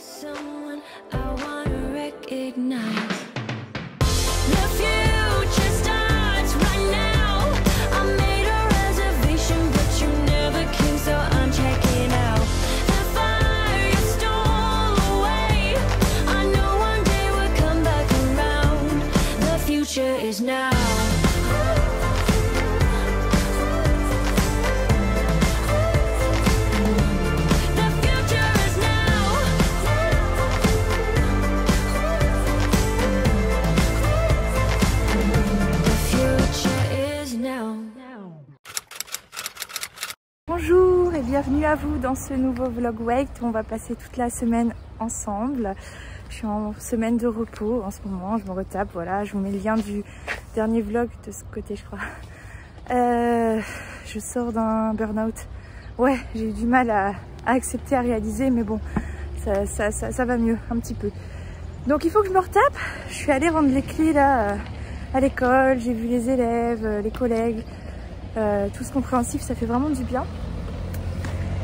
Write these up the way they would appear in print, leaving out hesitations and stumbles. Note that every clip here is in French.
someone I wanna recognize. The future starts right now. I made a reservation, but you never came, so I'm checking out. The fire you stole away. I know one day we'll come back around. The future is now. Bonjour et bienvenue à vous dans ce nouveau vlog Wait où on va passer toute la semaine ensemble. Je suis en semaine de repos en ce moment, je me retape, voilà, je vous mets le lien du dernier vlog de ce côté je crois. Je sors d'un burn-out, ouais j'ai eu du mal à accepter, à réaliser, mais bon ça va mieux un petit peu. Donc il faut que je me retape, je suis allée rendre les clés là à l'école, j'ai vu les élèves, les collègues. Tout ce compréhensif, ça fait vraiment du bien.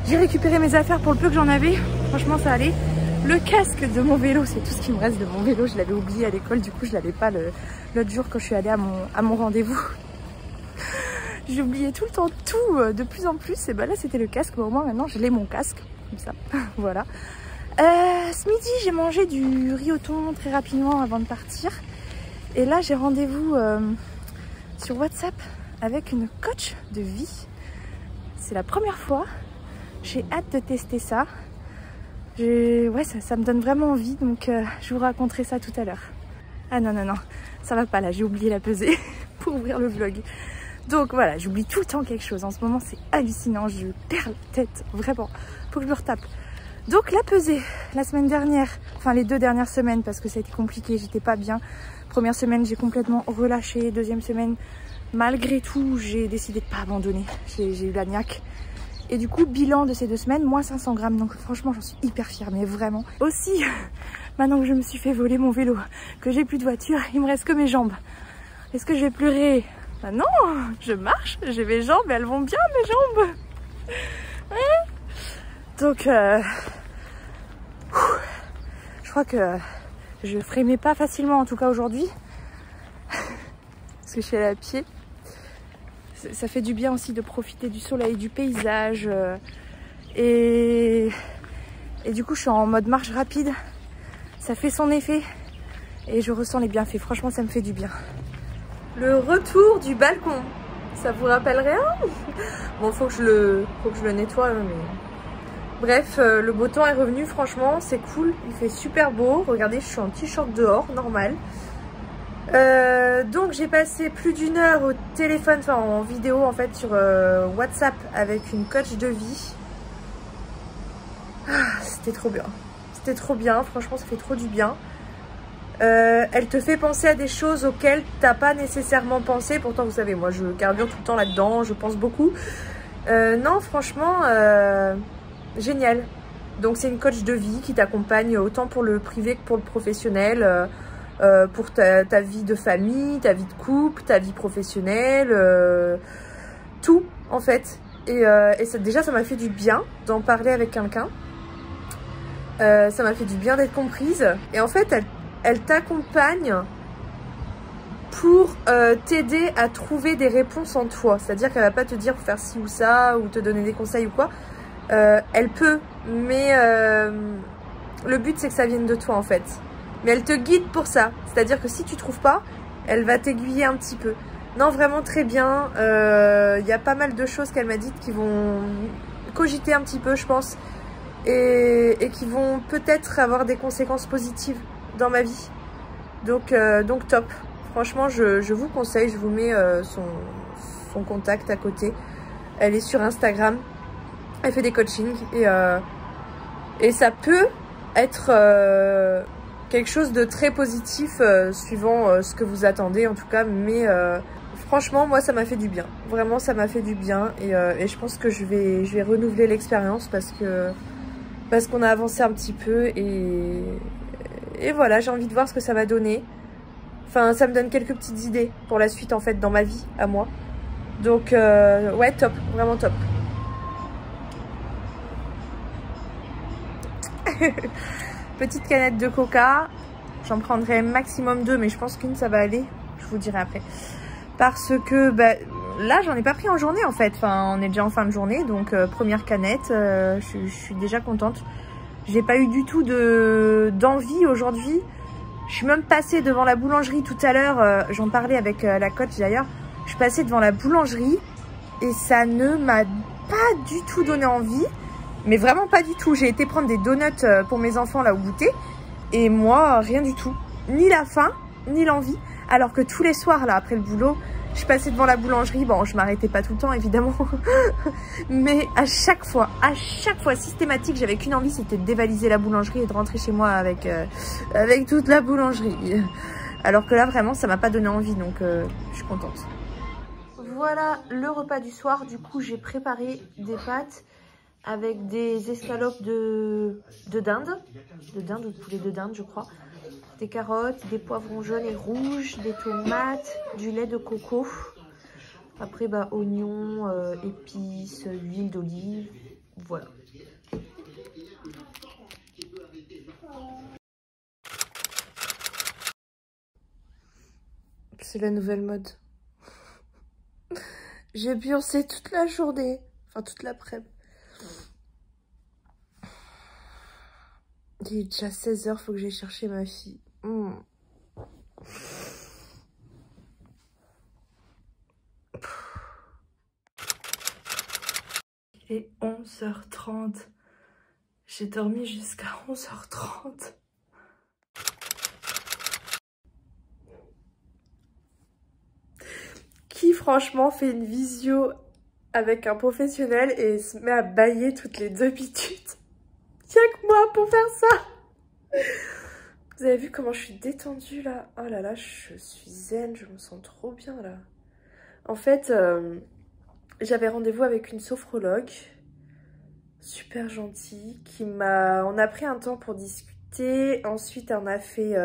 J'ai récupéré mes affaires pour le peu que j'en avais, franchement ça allait. Le casque de mon vélo, c'est tout ce qui me reste de mon vélo, je l'avais oublié à l'école, du coup je l'avais pas l'autre jour quand je suis allée à mon rendez-vous. J'ai oublié tout le temps tout, de plus en plus, et bah là c'était le casque, mais au moins maintenant je l'ai mon casque, comme ça, voilà. Ce midi j'ai mangé du riz au thon très rapidement avant de partir, et là j'ai rendez-vous sur WhatsApp avec une coach de vie. C'est la première fois, j'ai hâte de tester ça. Ouais, ça me donne vraiment envie, donc je vous raconterai ça tout à l'heure. Ah non, ça va pas là, j'ai oublié la pesée pour ouvrir le vlog. Donc voilà, j'oublie tout le temps quelque chose. En ce moment, c'est hallucinant, je perds la tête, vraiment. Faut que je me retape. Donc la pesée, la semaine dernière, enfin les 2 dernières semaines, parce que ça a été compliqué, j'étais pas bien. Première semaine, j'ai complètement relâché. Deuxième semaine, malgré tout, j'ai décidé de pas abandonner. J'ai eu la niaque. Et du coup, bilan de ces 2 semaines, moins 500 grammes. Donc franchement, j'en suis hyper fière, mais vraiment. Aussi, maintenant que je me suis fait voler mon vélo, que j'ai plus de voiture, il me reste que mes jambes. Est-ce que je vais pleurer? Bah non, je marche, j'ai mes jambes, elles vont bien mes jambes. Hein? Donc, je crois que je ferai mes pas facilement, en tout cas aujourd'hui. Parce que je suis allée à pied. Ça fait du bien aussi de profiter du soleil, du paysage. Et du coup, je suis en mode marche rapide. Ça fait son effet. Et je ressens les bienfaits. Franchement, ça me fait du bien. Le retour du balcon. Ça vous rappelle rien? Bon, faut que je le nettoie. Mais... Bref, le beau temps est revenu. Franchement, c'est cool. Il fait super beau. Regardez, je suis en t-shirt dehors, normal. Donc j'ai passé plus d'1 heure au téléphone, enfin en vidéo en fait sur WhatsApp avec une coach de vie. C'était trop bien. C'était trop bien, franchement ça fait trop du bien. Elle te fait penser à des choses auxquelles t'as pas nécessairement pensé. Pourtant vous savez, moi je carbure tout le temps là-dedans, je pense beaucoup. Non franchement, génial. Donc c'est une coach de vie qui t'accompagne autant pour le privé que pour le professionnel. Pour ta vie de famille, ta vie de couple, ta vie professionnelle, tout en fait. Et ça, déjà ça m'a fait du bien d'en parler avec quelqu'un. Ça m'a fait du bien d'être comprise. Et en fait elle t'accompagne pour t'aider à trouver des réponses en toi. C'est-à-dire qu'elle va pas te dire faut faire ci ou ça ou te donner des conseils ou quoi. Elle peut, mais le but c'est que ça vienne de toi en fait. Mais elle te guide pour ça. C'est-à-dire que si tu trouves pas, elle va t'aiguiller un petit peu. Non, vraiment très bien. Y a pas mal de choses qu'elle m'a dites qui vont cogiter un petit peu, je pense. Et qui vont peut-être avoir des conséquences positives dans ma vie. Donc top. Franchement, je vous conseille. Je vous mets son contact à côté. Elle est sur Instagram. Elle fait des coachings. Et ça peut être... quelque chose de très positif suivant ce que vous attendez en tout cas, mais franchement moi ça m'a fait du bien, vraiment ça m'a fait du bien et je pense que je vais renouveler l'expérience parce qu'on a avancé un petit peu et voilà, j'ai envie de voir ce que ça va donner. Enfin ça me donne quelques petites idées pour la suite en fait dans ma vie à moi, donc ouais top, vraiment top. Petite canette de coca. J'en prendrai maximum 2, mais je pense qu'une ça va aller. Je vous dirai après. Parce que bah, là, j'en ai pas pris en journée en fait. Enfin, on est déjà en fin de journée, donc première canette. Je suis déjà contente. J'ai pas eu du tout d'envie aujourd'hui. Je suis même passée devant la boulangerie tout à l'heure. J'en parlais avec la coach d'ailleurs. Je suis passée devant la boulangerie et ça ne m'a pas du tout donné envie. Mais vraiment pas du tout. J'ai été prendre des donuts pour mes enfants là au goûter. Et moi, rien du tout. Ni la faim, ni l'envie. Alors que tous les soirs là, après le boulot, je passais devant la boulangerie. Bon, je m'arrêtais pas tout le temps évidemment. Mais à chaque fois, systématique, j'avais qu'une envie, c'était de dévaliser la boulangerie et de rentrer chez moi avec toute la boulangerie. Alors que là, vraiment, ça m'a pas donné envie. Donc, je suis contente. Voilà le repas du soir. Du coup, j'ai préparé des pâtes avec des escalopes de dinde. De dinde ou de poulet de dinde, je crois. Des carottes, des poivrons jaunes et rouges, des tomates, du lait de coco. Après, bah, oignons, épices, huile d'olive. Voilà. C'est la nouvelle mode. J'ai pioncé toute la journée. Enfin, toute l'après-midi. Il est déjà 16 h, faut que j'aille chercher ma fille. Il est 11h30. J'ai dormi jusqu'à 11h30. Qui franchement fait une visio avec un professionnel et se met à bâiller toutes les 2 minutes? Y'a que moi pour faire ça. Vous avez vu comment je suis détendue là? Oh là là, je suis zen, je me sens trop bien là. En fait, j'avais rendez-vous avec une sophrologue, super gentille, on a pris un temps pour discuter. Ensuite, on a fait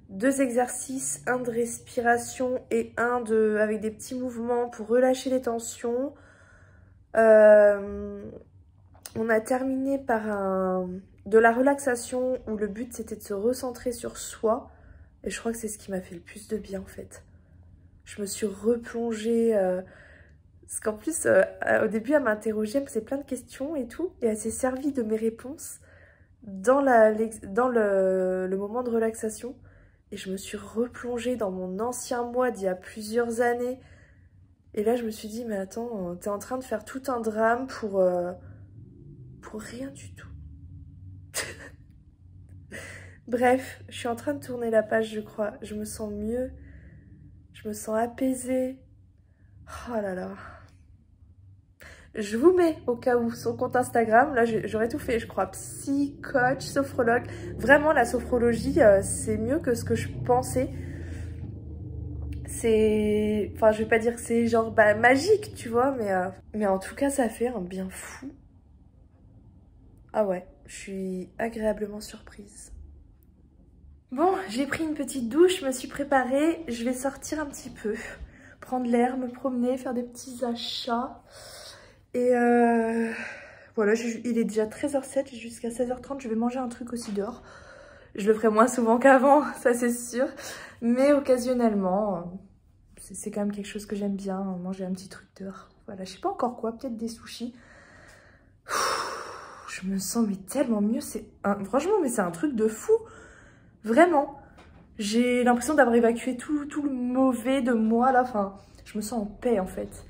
2 exercices, un de respiration et un avec des petits mouvements pour relâcher les tensions. On a terminé par de la relaxation où le but c'était de se recentrer sur soi. Et je crois que c'est ce qui m'a fait le plus de bien en fait. Je me suis replongée. Parce qu'en plus, au début, elle m'a interrogée, elle me posait plein de questions et tout. Et elle s'est servie de mes réponses dans le moment de relaxation. Et je me suis replongée dans mon ancien moi d'il y a plusieurs années. Et là, je me suis dit, mais attends, t'es en train de faire tout un drame pour rien du tout. Bref, je suis en train de tourner la page, je crois. Je me sens mieux. Je me sens apaisée. Oh là là. Je vous mets au cas où son compte Instagram. Là, j'aurais tout fait, je crois. Psy, coach, sophrologue. Vraiment, la sophrologie, c'est mieux que ce que je pensais. C'est... Enfin, je vais pas dire que c'est genre magique, tu vois. Mais en tout cas, ça fait un bien fou. Ah ouais, je suis agréablement surprise. Bon, j'ai pris une petite douche, je me suis préparée. Je vais sortir un petit peu, prendre l'air, me promener, faire des petits achats. Et voilà, il est déjà 13h07, jusqu'à 16h30, je vais manger un truc aussi dehors. Je le ferai moins souvent qu'avant, ça c'est sûr. Mais occasionnellement, c'est quand même quelque chose que j'aime bien, manger un petit truc dehors. Voilà, je sais pas encore quoi, peut-être des sushis. Je me sens mais tellement mieux, franchement, mais c'est un truc de fou. Vraiment. J'ai l'impression d'avoir évacué tout le mauvais de moi là, enfin, je me sens en paix en fait.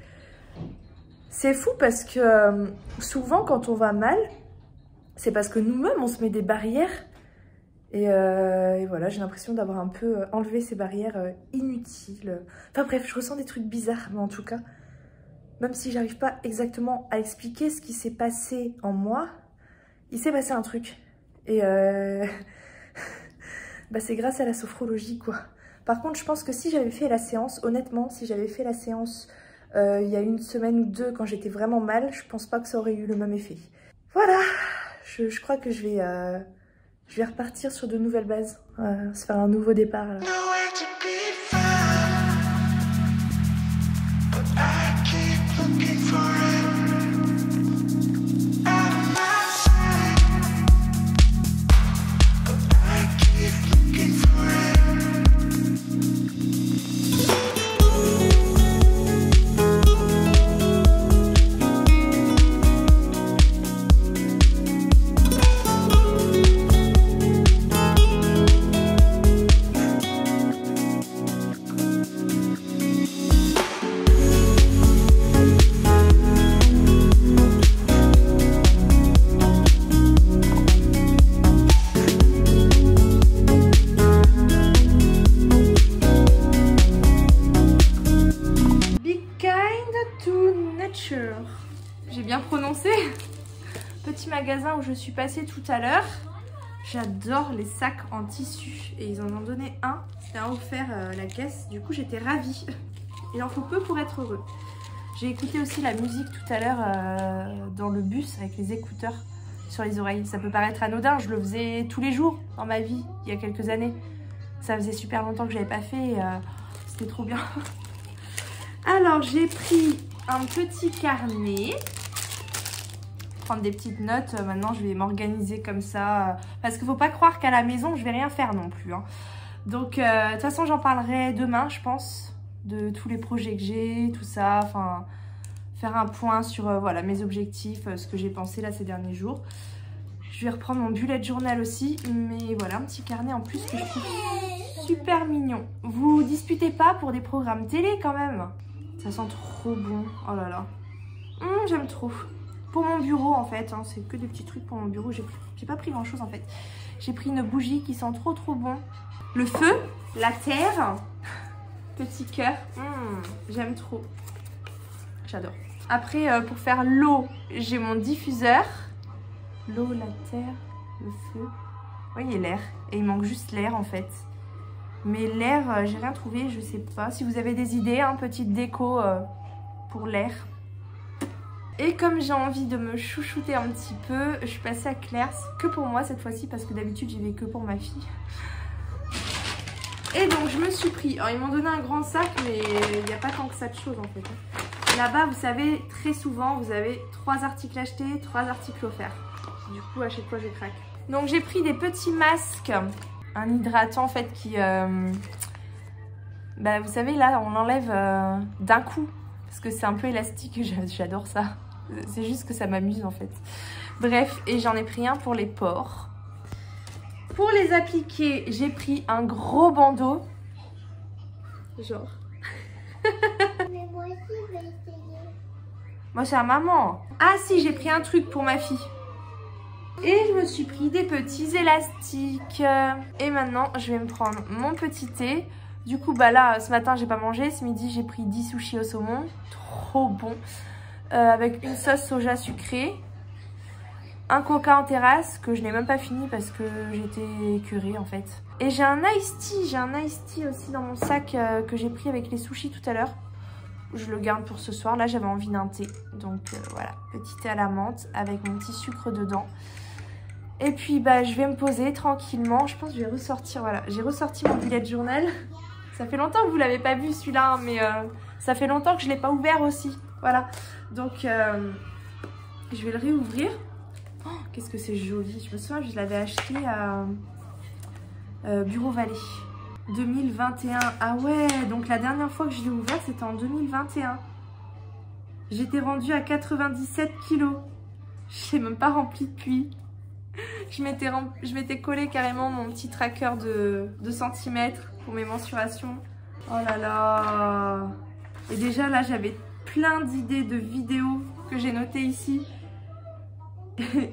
C'est fou parce que souvent quand on va mal, c'est parce que nous-mêmes on se met des barrières. Et voilà, j'ai l'impression d'avoir un peu enlevé ces barrières inutiles. Enfin bref, je ressens des trucs bizarres, mais en tout cas, même si j'arrive pas exactement à expliquer ce qui s'est passé en moi, il s'est passé un truc. Et bah c'est grâce à la sophrologie quoi. Par contre, je pense que si j'avais fait la séance, honnêtement, si j'avais fait la séance il y a 1 semaine ou 2 quand j'étais vraiment mal, je pense pas que ça aurait eu le même effet. Voilà, je crois que je vais repartir sur de nouvelles bases, se faire un nouveau départ là. petit magasin où je suis passée tout à l'heure. J'adore les sacs en tissu et ils en ont donné un. C'était un offert à la caisse. Du coup, j'étais ravie. Il en faut peu pour être heureux. J'ai écouté aussi la musique tout à l'heure dans le bus avec les écouteurs sur les oreilles. Ça peut paraître anodin, je le faisais tous les jours dans ma vie il y a quelques années. Ça faisait super longtemps que je n'avais pas fait et c'était trop bien. Alors j'ai pris un petit carnet. Prendre des petites notes. Maintenant je vais m'organiser comme ça. Parce qu'il ne faut pas croire qu'à la maison je vais rien faire non plus. Hein. Donc de toute façon j'en parlerai demain je pense. De tous les projets que j'ai, tout ça, enfin faire un point sur voilà, mes objectifs, ce que j'ai pensé là ces derniers jours. Je vais reprendre mon bullet journal aussi, mais voilà, un petit carnet en plus que je trouve super mignon. Vous disputez pas pour des programmes télé quand même. Ça sent trop bon, oh là là. J'aime trop. Pour mon bureau en fait, hein, c'est que des petits trucs pour mon bureau, j'ai pas pris grand chose en fait. J'ai pris une bougie qui sent trop bon. Le feu, la terre... Petit cœur, j'aime trop. J'adore. Après, pour faire l'eau, j'ai mon diffuseur. L'eau, la terre, le feu. Vous voyez l'air. Et il manque juste l'air en fait. Mais l'air, j'ai rien trouvé, je sais pas. Si vous avez des idées, hein, petite déco pour l'air. Et comme j'ai envie de me chouchouter un petit peu, je suis passée à Claire's. Que pour moi cette fois-ci, parce que d'habitude j'y vais que pour ma fille. Et donc je me suis pris, alors ils m'ont donné un grand sac mais il n'y a pas tant que ça de choses en fait. Là-bas vous savez très souvent vous avez 3 articles achetés, 3 articles offerts. Du coup à chaque fois je craque. Donc j'ai pris des petits masques, un hydratant en fait qui... bah, vous savez là on l'enlève d'un coup parce que c'est un peu élastique, j'adore ça. C'est juste que ça m'amuse en fait. Bref, et j'en ai pris un pour les pores. Pour les appliquer, j'ai pris un gros bandeau. Genre. Mais moi aussi, je vais essayer. Moi, c'est à maman. Ah si, j'ai pris un truc pour ma fille. Et je me suis pris des petits élastiques. Et maintenant, je vais me prendre mon petit thé. Du coup, bah là, ce matin, j'ai pas mangé. Ce midi, j'ai pris 10 sushis au saumon. Trop bon. Avec une sauce soja sucrée. Un coca en terrasse que je n'ai même pas fini parce que j'étais écœurée en fait. Et j'ai un iced tea aussi dans mon sac que j'ai pris avec les sushis tout à l'heure. Je le garde pour ce soir. Là j'avais envie d'un thé. Donc voilà, petit thé à la menthe avec mon petit sucre dedans. Et puis bah je vais me poser tranquillement. Je pense que je vais ressortir, voilà. J'ai ressorti mon bullet journal. Ça fait longtemps que vous l'avez pas vu celui-là, hein, mais ça fait longtemps que je ne l'ai pas ouvert aussi. Voilà. Donc je vais le réouvrir. Oh, qu'est-ce que c'est joli. Je me souviens, je l'avais acheté à Bureau Vallée. 2021. Ah ouais, donc la dernière fois que je l'ai ouvert, c'était en 2021. J'étais rendue à 97 kilos. Je n'ai même pas rempli depuis. Je m'étais collé carrément mon petit tracker de centimètres pour mes mensurations. Oh là là. Et déjà là, j'avais plein d'idées de vidéos que j'ai notées ici.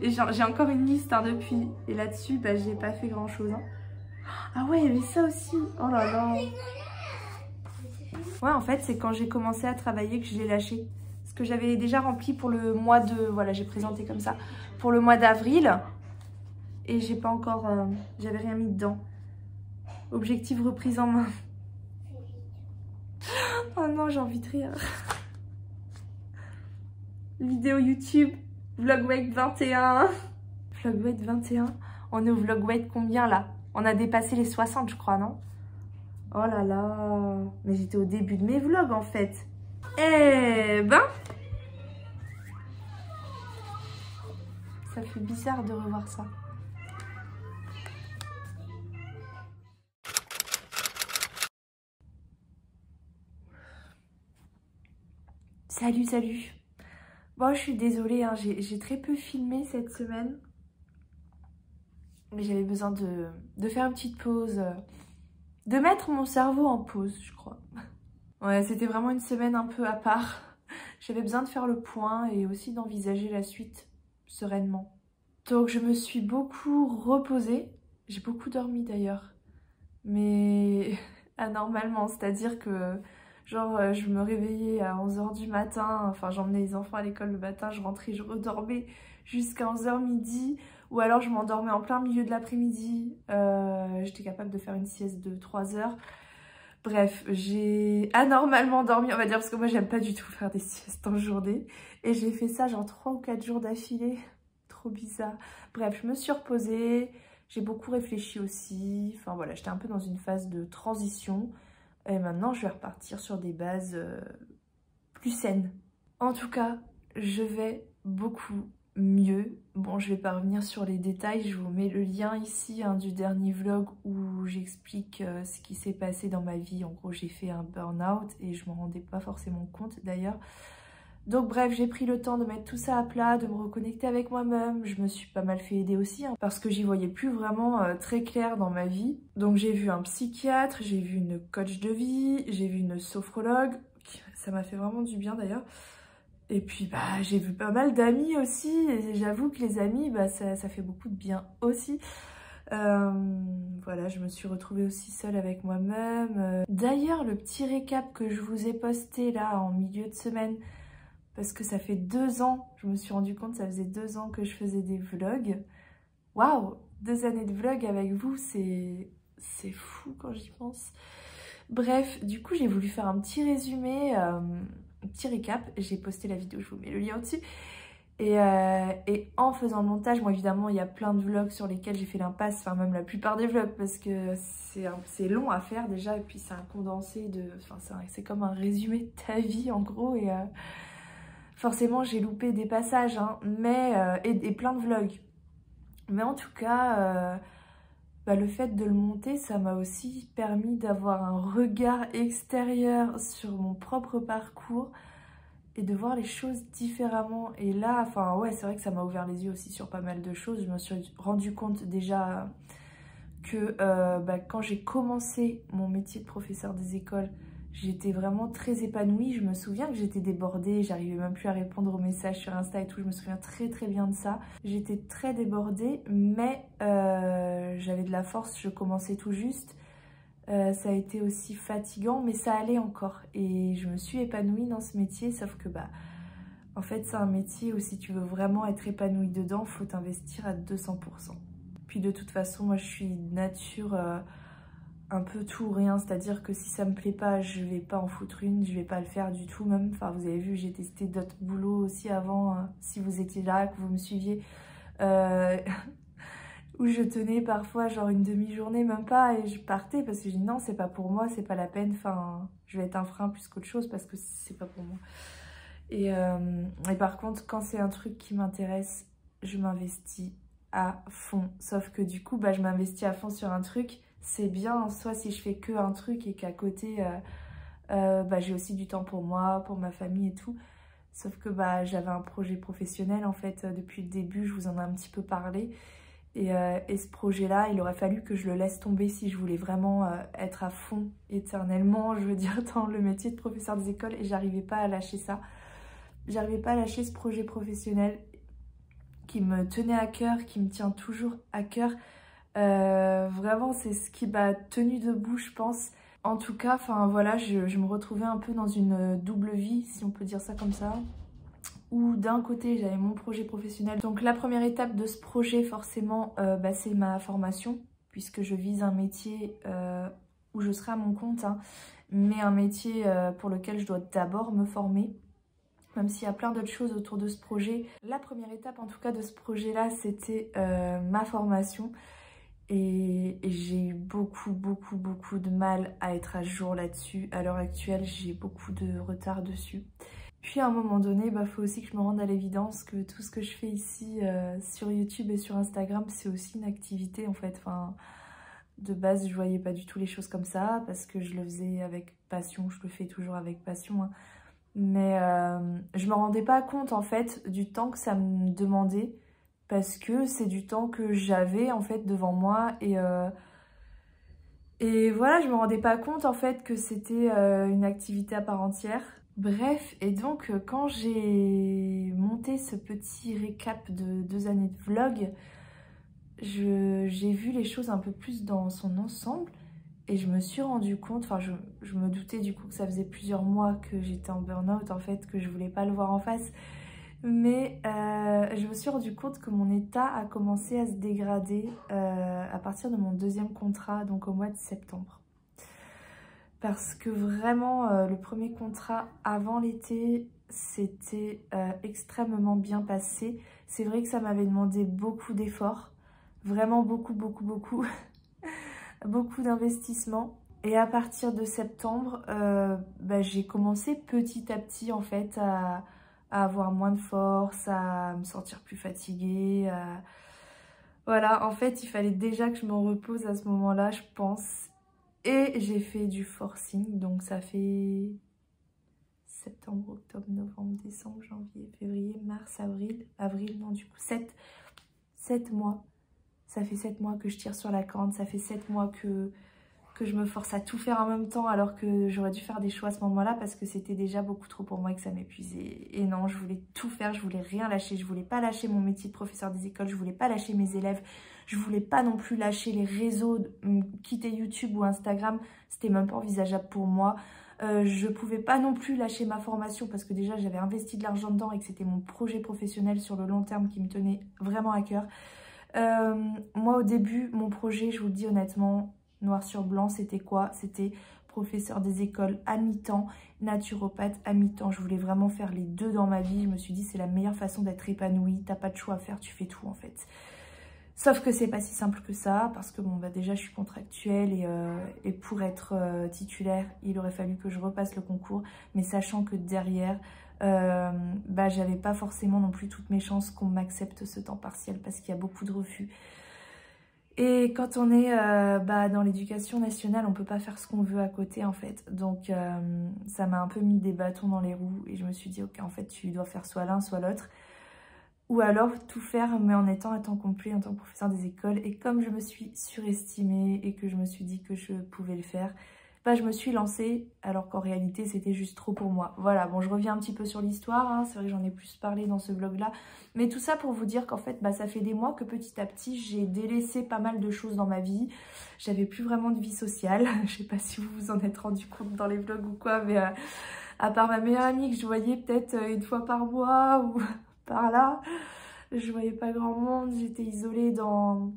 Et j'ai encore une liste hein, depuis. Et là-dessus, bah, j'ai pas fait grand-chose. Hein. Ah ouais, il y avait ça aussi. Oh là là. Ouais, en fait, c'est quand j'ai commencé à travailler que je l'ai lâché. Parce que j'avais déjà rempli pour le mois de... Voilà, j'ai présenté comme ça. Pour le mois d'avril. Et j'ai pas encore... j'avais rien mis dedans. Objectif reprise en main. Oh non, j'ai envie de rire. Vidéo YouTube. Vlog weight 21. Vlog weight 21. On est au vlog weight combien là? On a dépassé les 60 je crois, non? Oh là là. Mais j'étais au début de mes vlogs en fait. Eh ben. Ça fait bizarre de revoir ça. Salut, salut. Bon, je suis désolée, hein, j'ai très peu filmé cette semaine. Mais j'avais besoin de faire une petite pause. De mettre mon cerveau en pause, je crois. Ouais, c'était vraiment une semaine un peu à part. J'avais besoin de faire le point et aussi d'envisager la suite sereinement. Donc je me suis beaucoup reposée. J'ai beaucoup dormi d'ailleurs. Mais anormalement, c'est-à-dire que Genre je me réveillais à 11h du matin, enfin j'emmenais les enfants à l'école le matin, je rentrais, je redormais jusqu'à 11h midi, ou alors je m'endormais en plein milieu de l'après-midi, j'étais capable de faire une sieste de 3 heures. Bref, j'ai anormalement dormi, on va dire, parce que moi j'aime pas du tout faire des siestes en journée. Et j'ai fait ça genre 3 ou 4 jours d'affilée, trop bizarre. Bref, je me suis reposée, j'ai beaucoup réfléchi aussi, enfin voilà, j'étais un peu dans une phase de transition. Et maintenant je vais repartir sur des bases plus saines. En tout cas, je vais beaucoup mieux. Bon, je vais pas revenir sur les détails, je vous mets le lien ici hein, du dernier vlog où j'explique ce qui s'est passé dans ma vie. En gros, j'ai fait un burn-out et je m'en rendais pas forcément compte d'ailleurs. Donc bref, j'ai pris le temps de mettre tout ça à plat, de me reconnecter avec moi-même. Je me suis pas mal fait aider aussi hein, parce que j'y voyais plus vraiment très clair dans ma vie. Donc j'ai vu un psychiatre, j'ai vu une coach de vie, j'ai vu une sophrologue. Ça m'a fait vraiment du bien d'ailleurs. Et puis bah j'ai vu pas mal d'amis aussi, et j'avoue que les amis, bah, ça fait beaucoup de bien aussi. Voilà, je me suis retrouvée aussi seule avec moi-même. D'ailleurs, le petit récap que je vous ai posté là en milieu de semaine, parce que ça fait 2 ans, je me suis rendu compte, ça faisait 2 ans que je faisais des vlogs. Waouh, 2 années de vlog avec vous, c'est fou quand j'y pense. Bref, du coup j'ai voulu faire un petit résumé, un petit récap. J'ai posté la vidéo, je vous mets le lien au-dessus. Et en faisant le montage, moi évidemment il y a plein de vlogs sur lesquels j'ai fait l'impasse, enfin même la plupart des vlogs, parce que c'est long à faire déjà, et puis c'est un condensé de... Enfin c'est comme un résumé de ta vie en gros, et forcément j'ai loupé des passages, hein, mais, et plein de vlogs. Mais en tout cas... Bah, le fait de le monter, ça m'a aussi permis d'avoir un regard extérieur sur mon propre parcours et de voir les choses différemment. Et là, enfin ouais, c'est vrai que ça m'a ouvert les yeux aussi sur pas mal de choses. Je me suis rendu compte déjà que bah, quand j'ai commencé mon métier de professeur des écoles, j'étais vraiment très épanouie. Je me souviens que j'étais débordée, j'arrivais même plus à répondre aux messages sur Insta et tout. Je me souviens très très bien de ça. J'étais très débordée, mais j'avais de la force, je commençais tout juste. Ça a été aussi fatigant, mais ça allait encore. Et je me suis épanouie dans ce métier, sauf que bah, en fait c'est un métier où si tu veux vraiment être épanouie dedans, faut t'investir à 200%. Puis de toute façon, moi je suis de nature... un peu tout ou rien, c'est-à-dire que si ça me plaît pas, je vais pas en foutre une, je vais pas le faire du tout même. Enfin, vous avez vu, j'ai testé d'autres boulots aussi avant, si vous étiez là, que vous me suiviez, où je tenais parfois genre une demi-journée, même pas, et je partais parce que je dis non, c'est pas pour moi, c'est pas la peine, enfin, je vais être un frein plus qu'autre chose parce que c'est pas pour moi. Et par contre, quand c'est un truc qui m'intéresse, je m'investis à fond. Sauf que du coup, bah, je m'investis à fond sur un truc. C'est bien, soit si je fais que un truc et qu'à côté, bah, j'ai aussi du temps pour moi, pour ma famille et tout. Sauf que bah, j'avais un projet professionnel en fait depuis le début, je vous en ai un petit peu parlé. Et ce projet-là, il aurait fallu que je le laisse tomber si je voulais vraiment être à fond éternellement, je veux dire, dans le métier de professeur des écoles. Et j'arrivais pas à lâcher ça. J'arrivais pas à lâcher ce projet professionnel qui me tenait à cœur, qui me tient toujours à cœur. Vraiment c'est ce qui m'a tenue debout je pense. En tout cas, enfin voilà, je me retrouvais un peu dans une double vie si on peut dire ça comme ça, où d'un côté j'avais mon projet professionnel. Donc la première étape de ce projet forcément bah, c'est ma formation, puisque je vise un métier où je serai à mon compte, hein, mais un métier pour lequel je dois d'abord me former. Même s'il y a plein d'autres choses autour de ce projet. La première étape en tout cas de ce projet là, c'était ma formation. Et j'ai eu beaucoup de mal à être à jour là-dessus. À l'heure actuelle, j'ai beaucoup de retard dessus. Puis à un moment donné, bah, faut aussi que je me rende à l'évidence que tout ce que je fais ici sur YouTube et sur Instagram, c'est aussi une activité en fait. Enfin, de base, je voyais pas du tout les choses comme ça parce que je le faisais avec passion. Je le fais toujours avec passion, hein. Mais je me rendais pas compte en fait du temps que ça me demandait. Parce que c'est du temps que j'avais en fait devant moi et voilà, je me rendais pas compte en fait que c'était une activité à part entière. Bref, et donc quand j'ai monté ce petit récap de 2 années de vlog, j'ai vu les choses un peu plus dans son ensemble Et je me suis rendu compte, enfin je me doutais du coup que ça faisait plusieurs mois que j'étais en burn-out en fait, que je voulais pas le voir en face. Mais je me suis rendu compte que mon état a commencé à se dégrader à partir de mon deuxième contrat, donc au mois de septembre. Parce que vraiment, le premier contrat avant l'été, c'était extrêmement bien passé. C'est vrai que ça m'avait demandé beaucoup d'efforts, vraiment beaucoup, beaucoup d'investissement. Et à partir de septembre, j'ai commencé petit à petit en fait à avoir moins de force, à me sentir plus fatiguée. Voilà, en fait, il fallait déjà que je m'en repose à ce moment-là, je pense. Et j'ai fait du forcing, donc ça fait septembre, octobre, novembre, décembre, janvier, février, mars, avril, non du coup 7 mois. Ça fait 7 mois que je tire sur la corde, ça fait 7 mois que je me force à tout faire en même temps alors que j'aurais dû faire des choix à ce moment-là parce que c'était déjà beaucoup trop pour moi et que ça m'épuisait. Et non, je voulais tout faire, je voulais rien lâcher, je voulais pas lâcher mon métier de professeur des écoles, je voulais pas lâcher mes élèves, je voulais pas non plus lâcher les réseaux, quitter YouTube ou Instagram, c'était même pas envisageable pour moi. Je pouvais pas non plus lâcher ma formation parce que déjà j'avais investi de l'argent dedans et que c'était mon projet professionnel sur le long terme qui me tenait vraiment à cœur. Moi au début, mon projet, je vous le dis honnêtement, noir sur blanc, c'était quoi? C'était professeur des écoles à mi-temps, naturopathe à mi-temps. Je voulais vraiment faire les deux dans ma vie. Je me suis dit c'est la meilleure façon d'être épanouie. T'as pas de choix à faire, tu fais tout en fait. Sauf que c'est pas si simple que ça parce que bon déjà je suis contractuelle et pour être titulaire, il aurait fallu que je repasse le concours. Mais sachant que derrière, j'avais pas forcément non plus toutes mes chances qu'on m'accepte ce temps partiel parce qu'il y a beaucoup de refus. Et quand on est dans l'éducation nationale, on peut pas faire ce qu'on veut à côté en fait. Donc ça m'a un peu mis des bâtons dans les roues et je me suis dit ok en fait tu dois faire soit l'un soit l'autre. Ou alors tout faire mais en étant à temps complet en tant que professeur des écoles. Et comme je me suis surestimée et que je me suis dit que je pouvais le faire, je me suis lancée alors qu'en réalité c'était juste trop pour moi. Voilà, bon je reviens un petit peu sur l'histoire, hein. C'est vrai que j'en ai plus parlé dans ce vlog là. Mais tout ça pour vous dire qu'en fait ça fait des mois que petit à petit j'ai délaissé pas mal de choses dans ma vie. J'avais plus vraiment de vie sociale. Je sais pas si vous vous en êtes rendu compte dans les vlogs ou quoi, mais à part ma meilleure amie que je voyais peut-être une fois par mois ou par là, je voyais pas grand monde, j'étais isolée dans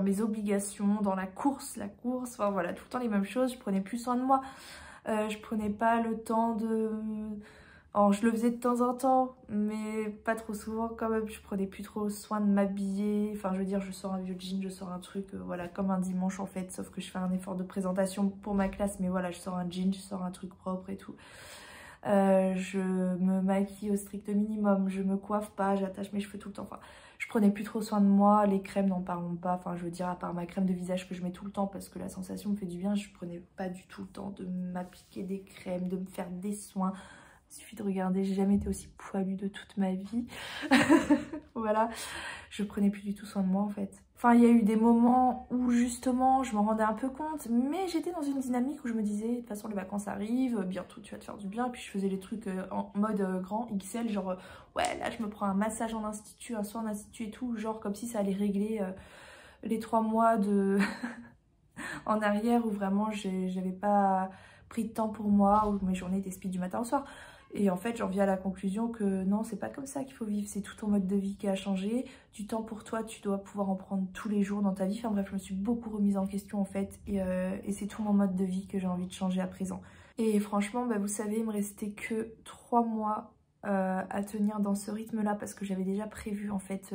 mes obligations, dans la course, enfin voilà, tout le temps les mêmes choses, je prenais plus soin de moi, je prenais pas le temps de... Alors je le faisais de temps en temps, mais pas trop souvent quand même, je prenais plus trop soin de m'habiller, enfin je veux dire je sors un vieux jean, je sors un truc, voilà, comme un dimanche en fait, sauf que je fais un effort de présentation pour ma classe, mais voilà, je sors un jean, je sors un truc propre et tout. Je me maquille au strict minimum, je me coiffe pas, j'attache mes cheveux tout le temps, enfin je prenais plus trop soin de moi, les crèmes n'en parlons pas, enfin je veux dire à part ma crème de visage que je mets tout le temps parce que la sensation me fait du bien, je prenais pas du tout le temps de m'appliquer des crèmes, de me faire des soins. Il suffit de regarder, j'ai jamais été aussi poilue de toute ma vie. Voilà, je prenais plus du tout soin de moi en fait. Enfin, il y a eu des moments où justement je m'en rendais un peu compte, mais j'étais dans une dynamique où je me disais, de toute façon les vacances arrivent, bientôt tu vas te faire du bien. Et puis je faisais les trucs en mode grand XL, genre ouais là je me prends un massage en institut, un soin en institut et tout, genre comme si ça allait régler les 3 mois de en arrière où vraiment j'avais pas pris de temps pour moi, où mes journées étaient speed du matin au soir. Et en fait, j'en viens à la conclusion que non, c'est pas comme ça qu'il faut vivre. C'est tout ton mode de vie qui a changé. Du temps pour toi, tu dois pouvoir en prendre tous les jours dans ta vie. Enfin bref, je me suis beaucoup remise en question en fait. Et c'est tout mon mode de vie que j'ai envie de changer à présent. Et franchement, vous savez, il me restait que 3 mois à tenir dans ce rythme-là. Parce que j'avais déjà prévu en fait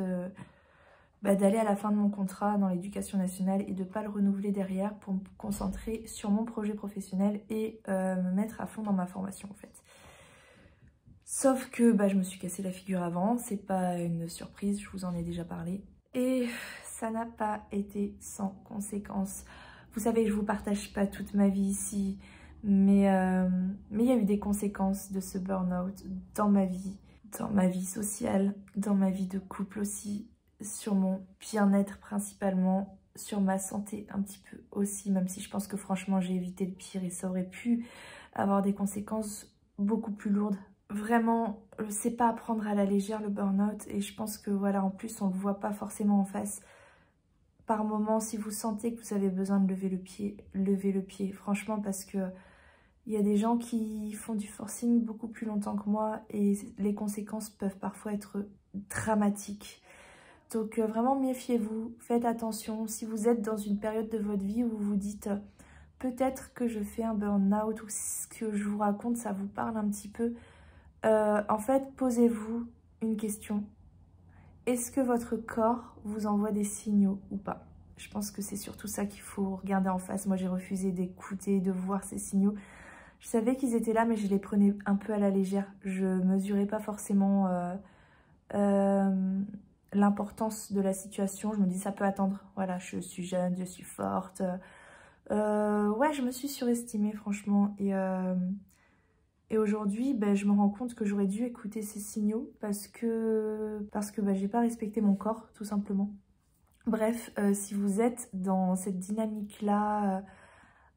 d'aller à la fin de mon contrat dans l'éducation nationale et de pas le renouveler derrière pour me concentrer sur mon projet professionnel et me mettre à fond dans ma formation en fait. Sauf que je me suis cassé la figure avant, c'est pas une surprise, je vous en ai déjà parlé. Et ça n'a pas été sans conséquences. Vous savez, je vous partage pas toute ma vie ici, mais il y a eu des conséquences de ce burn-out dans ma vie sociale, dans ma vie de couple aussi, sur mon bien-être principalement, sur ma santé un petit peu aussi, même si je pense que franchement j'ai évité le pire et ça aurait pu avoir des conséquences beaucoup plus lourdes. Vraiment, c'est pas à prendre à la légère le burn-out et je pense que voilà, en plus on le voit pas forcément en face par moment, si vous sentez que vous avez besoin de lever le pied, levez le pied. Franchement, parce que il y a des gens qui font du forcing beaucoup plus longtemps que moi et les conséquences peuvent parfois être dramatiques. Donc vraiment méfiez-vous, faites attention. Si vous êtes dans une période de votre vie où vous vous dites peut-être que je fais un burn-out ou ce que je vous raconte, ça vous parle un petit peu. En fait, posez-vous une question. Est-ce que votre corps vous envoie des signaux ou pas? Je pense que c'est surtout ça qu'il faut regarder en face. Moi, j'ai refusé d'écouter, de voir ces signaux. Je savais qu'ils étaient là, mais je les prenais un peu à la légère. Je mesurais pas forcément l'importance de la situation. Je me dis, ça peut attendre. Voilà, je suis jeune, je suis forte. Ouais, je me suis surestimée, franchement. Et aujourd'hui, ben, je me rends compte que j'aurais dû écouter ces signaux parce que ben, j'ai pas respecté mon corps, tout simplement. Bref, si vous êtes dans cette dynamique-là,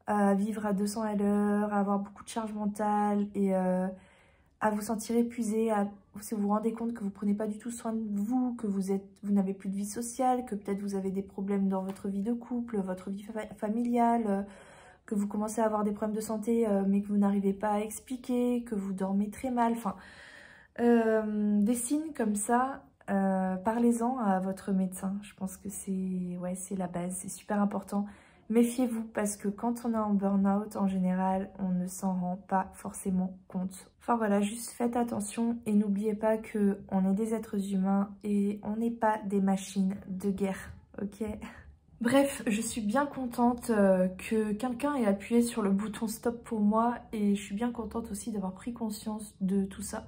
à vivre à 200 à l'heure, à avoir beaucoup de charge mentale et à vous sentir épuisé, si vous vous rendez compte que vous ne prenez pas du tout soin de vous, que vous n'avez plus de vie sociale, que peut-être vous avez des problèmes dans votre vie de couple, votre vie familiale, que vous commencez à avoir des problèmes de santé mais que vous n'arrivez pas à expliquer, que vous dormez très mal, enfin des signes comme ça, parlez-en à votre médecin. Je pense que c'est la base, c'est super important. Méfiez-vous parce que quand on est en burn-out, en général, on ne s'en rend pas forcément compte. Enfin voilà, juste faites attention et n'oubliez pas qu'on est des êtres humains et on n'est pas des machines de guerre, ok? Bref, je suis bien contente que quelqu'un ait appuyé sur le bouton stop pour moi et je suis bien contente aussi d'avoir pris conscience de tout ça.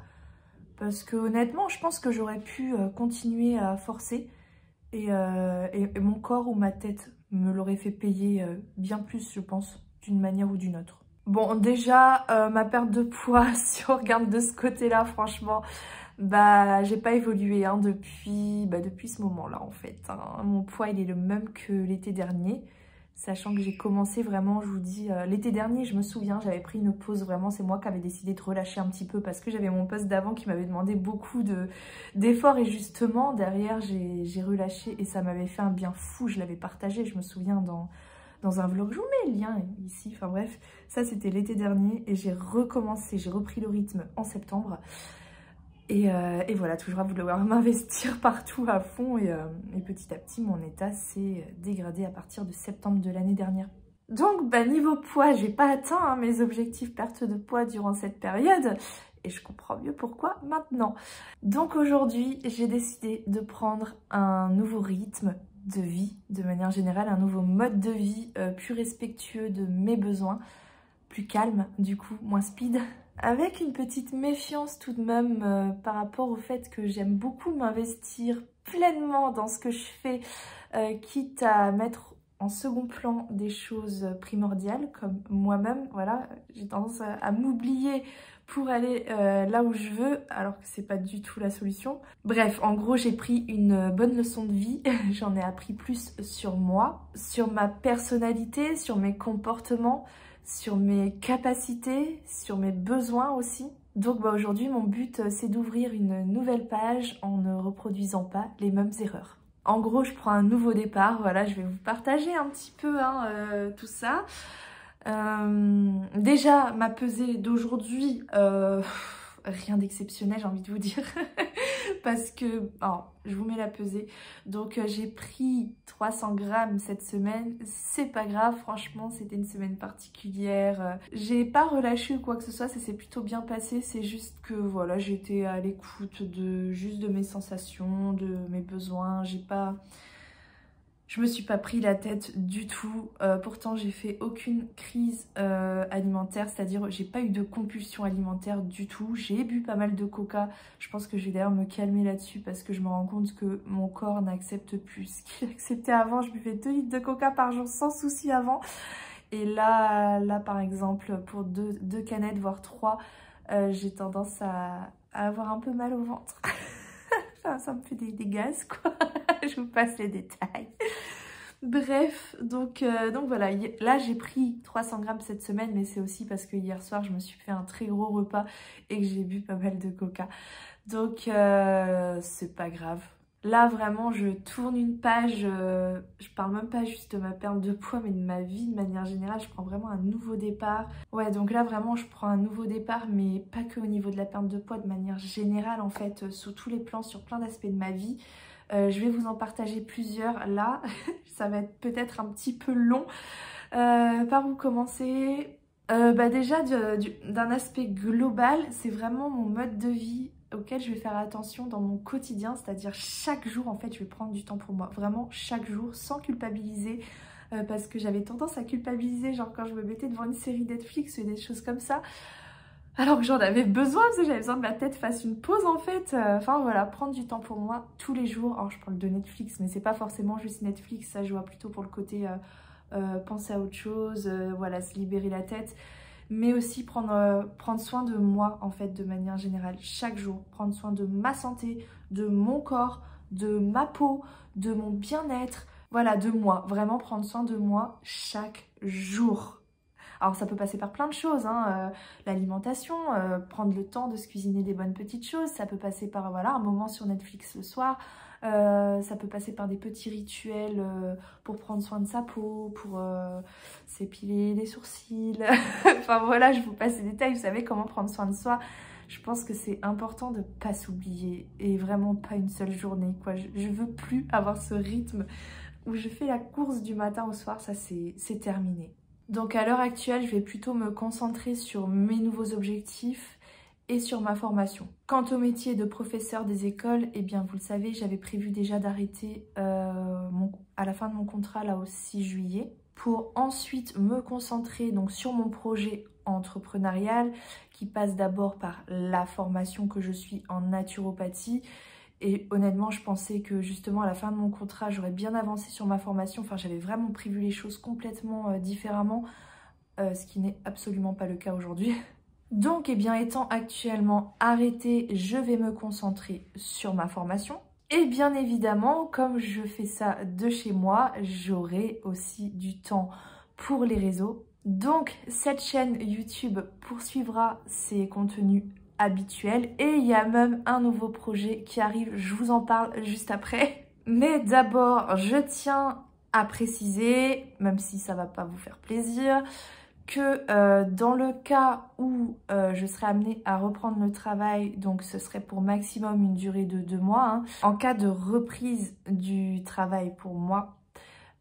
Parce que honnêtement, je pense que j'aurais pu continuer à forcer et mon corps ou ma tête me l'aurait fait payer bien plus, je pense, d'une manière ou d'une autre. Bon, déjà, ma perte de poids, si on regarde de ce côté-là, franchement, bah, j'ai pas évolué hein, depuis ce moment-là, en fait. Hein. Mon poids, il est le même que l'été dernier, sachant que j'ai commencé vraiment, je vous dis, l'été dernier, je me souviens, j'avais pris une pause, vraiment, c'est moi qui avais décidé de relâcher un petit peu parce que j'avais mon poste d'avant qui m'avait demandé beaucoup d'efforts et justement, derrière, j'ai relâché et ça m'avait fait un bien fou, je l'avais partagé, je me souviens dans un vlog, je vous mets le lien ici, enfin bref, ça c'était l'été dernier et j'ai recommencé, j'ai repris le rythme en septembre. Et voilà, toujours à vouloir m'investir partout à fond et petit à petit mon état s'est dégradé à partir de septembre de l'année dernière. Donc bah, niveau poids, j'ai pas atteint hein, mes objectifs perte de poids durant cette période et je comprends mieux pourquoi maintenant. Donc aujourd'hui, j'ai décidé de prendre un nouveau rythme de vie, de manière générale, un nouveau mode de vie plus respectueux de mes besoins, plus calme du coup, moins speed. Avec une petite méfiance tout de même par rapport au fait que j'aime beaucoup m'investir pleinement dans ce que je fais, quitte à mettre en second plan des choses primordiales comme moi-même. Voilà, j'ai tendance à m'oublier pour aller là où je veux, alors que c'est pas du tout la solution. Bref, en gros, j'ai pris une bonne leçon de vie. J'en ai appris plus sur moi, sur ma personnalité, sur mes comportements, sur mes capacités, sur mes besoins aussi. Donc bah, aujourd'hui, mon but, c'est d'ouvrir une nouvelle page en ne reproduisant pas les mêmes erreurs. En gros, je prends un nouveau départ. Voilà, je vais vous partager un petit peu hein, tout ça. Déjà, ma pesée d'aujourd'hui, rien d'exceptionnel, j'ai envie de vous dire. Parce que, alors, je vous mets la pesée. Donc, j'ai pris 300 grammes cette semaine. C'est pas grave, franchement, c'était une semaine particulière. J'ai pas relâché ou quoi que ce soit, ça s'est plutôt bien passé. C'est juste que, voilà, j'étais à l'écoute juste de mes sensations, de mes besoins. Je me suis pas pris la tête du tout, pourtant j'ai fait aucune crise alimentaire, c'est-à-dire j'ai pas eu de compulsion alimentaire du tout. J'ai bu pas mal de coca, je pense que je vais d'ailleurs me calmer là-dessus parce que je me rends compte que mon corps n'accepte plus ce qu'il acceptait avant. Je buvais 2 litres de coca par jour sans souci avant. Et là par exemple, pour deux canettes, voire 3, j'ai tendance à avoir un peu mal au ventre. Enfin, ça me fait des gaz quoi. Je vous passe les détails. Bref, donc voilà, là j'ai pris 300 grammes cette semaine, mais c'est aussi parce que hier soir je me suis fait un très gros repas et que j'ai bu pas mal de coca. Donc c'est pas grave, Là vraiment je tourne une page, je parle même pas juste de ma perte de poids mais de ma vie de manière générale, je prends vraiment un nouveau départ. Ouais, donc là vraiment je prends un nouveau départ, mais pas que au niveau de la perte de poids, de manière générale en fait, sous tous les plans, sur plein d'aspects de ma vie. Je vais vous en partager plusieurs là, ça va être peut-être un petit peu long. Par où commencer? Déjà d'un aspect global, c'est vraiment mon mode de vie auquel je vais faire attention dans mon quotidien, c'est-à-dire chaque jour en fait je vais prendre du temps pour moi, vraiment chaque jour, sans culpabiliser, parce que j'avais tendance à culpabiliser genre quand je me mettais devant une série Netflix et des choses comme ça, alors que j'en avais besoin parce que j'avais besoin que ma tête fasse une pause en fait. Enfin voilà, prendre du temps pour moi tous les jours. Alors je parle de Netflix mais c'est pas forcément juste Netflix, ça je vois plutôt pour le côté penser à autre chose, voilà, se libérer la tête. Mais aussi prendre soin de moi en fait de manière générale, chaque jour, prendre soin de ma santé, de mon corps, de ma peau, de mon bien-être, voilà, de moi, vraiment prendre soin de moi chaque jour. Alors ça peut passer par plein de choses, hein, l'alimentation, prendre le temps de se cuisiner des bonnes petites choses, ça peut passer par voilà, un moment sur Netflix le soir, ça peut passer par des petits rituels pour prendre soin de sa peau, pour s'épiler les sourcils, enfin voilà, je vous passe les détails, vous savez comment prendre soin de soi. Je pense que c'est important de ne pas s'oublier et vraiment pas une seule journée, quoi. Je veux plus avoir ce rythme où je fais la course du matin au soir, ça c'est terminé. Donc à l'heure actuelle, je vais plutôt me concentrer sur mes nouveaux objectifs et sur ma formation. Quant au métier de professeur des écoles, eh bien vous le savez, j'avais prévu déjà d'arrêter à la fin de mon contrat là au 6 juillet pour ensuite me concentrer donc sur mon projet entrepreneurial qui passe d'abord par la formation que je suis en naturopathie. Et honnêtement, je pensais que justement à la fin de mon contrat, j'aurais bien avancé sur ma formation. Enfin, j'avais vraiment prévu les choses complètement différemment, ce qui n'est absolument pas le cas aujourd'hui. Donc, eh bien, étant actuellement arrêtée, je vais me concentrer sur ma formation. Et bien évidemment, comme je fais ça de chez moi, j'aurai aussi du temps pour les réseaux. Donc, cette chaîne YouTube poursuivra ses contenus habituel et il y a même un nouveau projet qui arrive, je vous en parle juste après. Mais d'abord, je tiens à préciser, même si ça va pas vous faire plaisir, que dans le cas où je serais amenée à reprendre le travail, donc ce serait pour maximum une durée de 2 mois, hein. En cas de reprise du travail pour moi,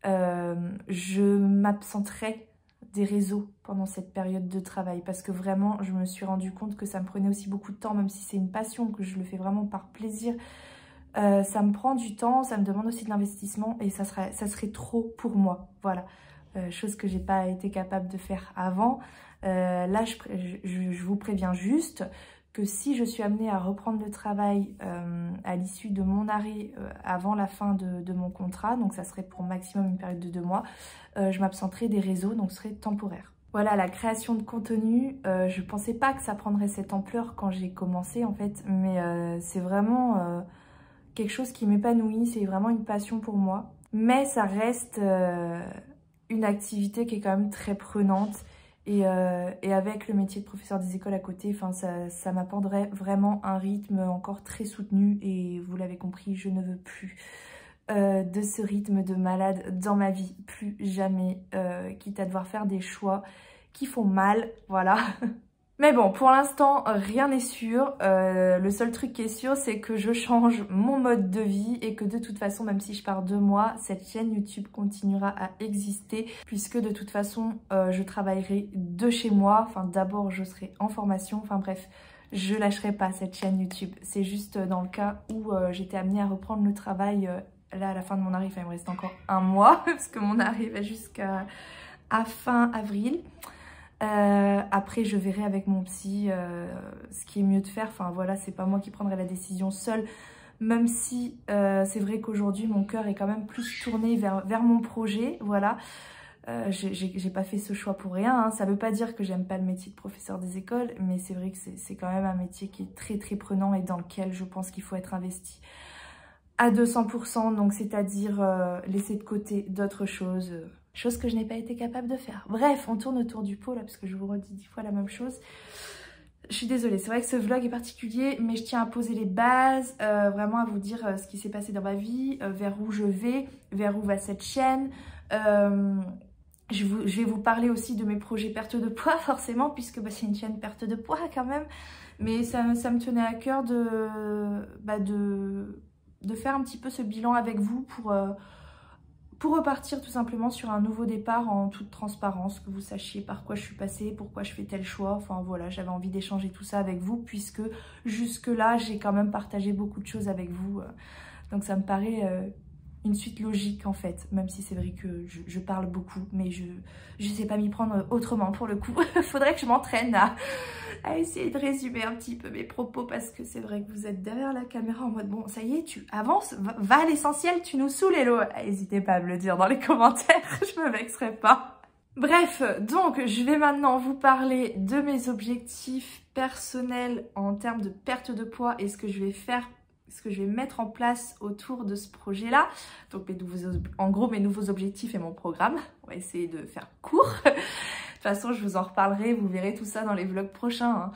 je m'absenterai des réseaux pendant cette période de travail parce que vraiment je me suis rendu compte que ça me prenait aussi beaucoup de temps, même si c'est une passion, que je le fais vraiment par plaisir, ça me prend du temps, ça me demande aussi de l'investissement et ça serait trop pour moi, voilà, chose que j'ai pas été capable de faire avant. Là je vous préviens juste que si je suis amenée à reprendre le travail à l'issue de mon arrêt avant la fin de mon contrat, donc ça serait pour maximum une période de 2 mois, je m'absenterai des réseaux, donc ce serait temporaire. Voilà, la création de contenu, je pensais pas que ça prendrait cette ampleur quand j'ai commencé en fait, mais c'est vraiment quelque chose qui m'épanouit, c'est vraiment une passion pour moi. Mais ça reste une activité qui est quand même très prenante. Et avec le métier de professeur des écoles à côté, ça m'apporterait vraiment un rythme encore très soutenu. Et vous l'avez compris, je ne veux plus de ce rythme de malade dans ma vie. Plus jamais, quitte à devoir faire des choix qui font mal, voilà. Mais bon, pour l'instant, rien n'est sûr. Le seul truc qui est sûr, c'est que je change mon mode de vie et que de toute façon, même si je pars 2 mois, cette chaîne YouTube continuera à exister puisque de toute façon, je travaillerai de chez moi. Enfin, d'abord, je serai en formation. Enfin bref, je lâcherai pas cette chaîne YouTube. C'est juste dans le cas où j'étais amenée à reprendre le travail là à la fin de mon arrêt. Enfin, il me reste encore 1 mois parce que mon arrêt va jusqu'à fin avril. Après je verrai avec mon psy ce qui est mieux de faire, enfin voilà, c'est pas moi qui prendrai la décision seule, même si c'est vrai qu'aujourd'hui mon cœur est quand même plus tourné vers mon projet, voilà. J'ai pas fait ce choix pour rien, hein. Ça veut pas dire que j'aime pas le métier de professeur des écoles, mais c'est vrai que c'est quand même un métier qui est très très prenant et dans lequel je pense qu'il faut être investi à 200%, donc c'est-à-dire laisser de côté d'autres choses, chose que je n'ai pas été capable de faire. Bref, on tourne autour du pot là, parce que je vous redis 10 fois la même chose. Je suis désolée, c'est vrai que ce vlog est particulier, mais je tiens à poser les bases, vraiment à vous dire ce qui s'est passé dans ma vie, vers où je vais, vers où va cette chaîne. Je vais vous parler aussi de mes projets perte de poids, forcément, puisque bah, c'est une chaîne perte de poids quand même. Mais ça me tenait à cœur de faire un petit peu ce bilan avec vous pour repartir tout simplement sur un nouveau départ en toute transparence, que vous sachiez par quoi je suis passée, pourquoi je fais tel choix. Enfin voilà, j'avais envie d'échanger tout ça avec vous, puisque jusque-là, j'ai quand même partagé beaucoup de choses avec vous. Donc ça me paraît une suite logique en fait, même si c'est vrai que je parle beaucoup, mais je sais pas m'y prendre autrement pour le coup. Faudrait que je m'entraîne à essayer de résumer un petit peu mes propos, parce que c'est vrai que vous êtes derrière la caméra en mode bon ça y est, tu avances, va à l'essentiel, tu nous saoules Hello. N'hésitez pas à me le dire dans les commentaires, je me vexerai pas. Bref, donc je vais maintenant vous parler de mes objectifs personnels en termes de perte de poids et ce que je vais faire, ce que je vais mettre en place autour de ce projet-là. Donc en gros mes nouveaux objectifs et mon programme. On va essayer de faire court. De toute façon, je vous en reparlerai, vous verrez tout ça dans les vlogs prochains.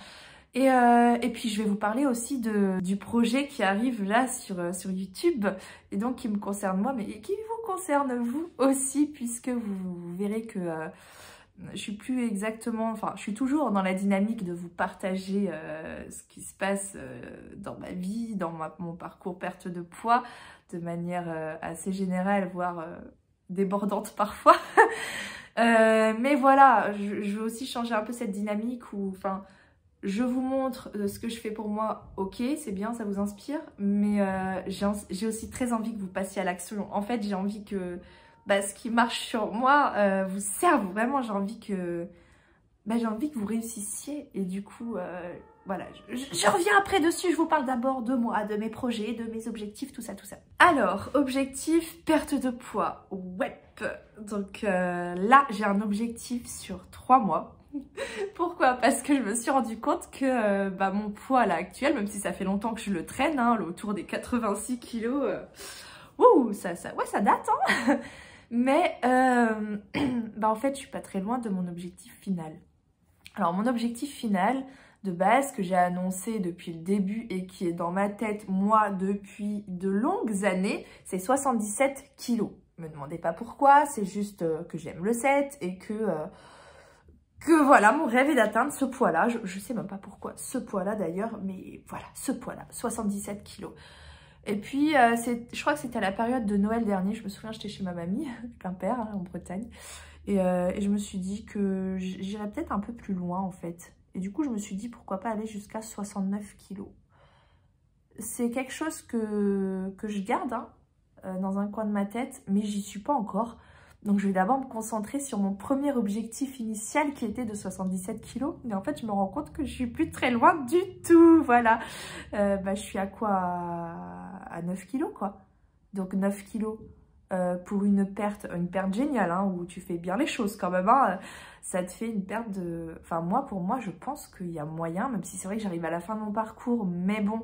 Hein. Et puis, je vais vous parler aussi du projet qui arrive là sur YouTube, et donc qui me concerne moi, mais qui vous concerne vous aussi, puisque vous verrez que je suis plus exactement... Enfin, je suis toujours dans la dynamique de vous partager ce qui se passe dans ma vie, dans mon parcours perte de poids, de manière assez générale, voire débordante parfois. Mais voilà, je veux aussi changer un peu cette dynamique où, enfin, je vous montre ce que je fais pour moi, ok, c'est bien, ça vous inspire, mais j'ai aussi très envie que vous passiez à l'action. En fait, j'ai envie que ce qui marche sur moi vous serve vraiment, j'ai envie que vous réussissiez, et du coup, voilà, je reviens après dessus, je vous parle d'abord de moi, de mes projets, de mes objectifs, tout ça, tout ça. Alors, objectif perte de poids, ouais. Donc là, j'ai un objectif sur 3 mois. Pourquoi? Parce que je me suis rendu compte que mon poids là actuel, même si ça fait longtemps que je le traîne, hein, autour des 86 kilos, ça date, hein. Mais en fait, je suis pas très loin de mon objectif final. Alors, mon objectif final de base que j'ai annoncé depuis le début et qui est dans ma tête, moi, depuis de longues années, c'est 77 kilos. Me demandez pas pourquoi, c'est juste que j'aime le 7 et que voilà, mon rêve est d'atteindre ce poids-là. Je sais même pas pourquoi ce poids-là d'ailleurs, mais voilà, ce poids-là, 77 kilos. Et puis, je crois que c'était à la période de Noël dernier, je me souviens, j'étais chez ma mamie, Quimper, hein, en Bretagne, et je me suis dit que j'irais peut-être un peu plus loin en fait. Et du coup, je me suis dit pourquoi pas aller jusqu'à 69 kilos. C'est quelque chose que je garde, hein, dans un coin de ma tête, mais j'y suis pas encore. Donc je vais d'abord me concentrer sur mon premier objectif initial qui était de 77 kilos. Mais en fait, je me rends compte que je suis plus très loin du tout. Voilà. Je suis à quoi? À 9 kilos, quoi. Donc 9 kilos pour une perte géniale, hein, où tu fais bien les choses quand même. Hein, ça te fait une perte de... Enfin, pour moi, je pense qu'il y a moyen, même si c'est vrai que j'arrive à la fin de mon parcours, mais bon...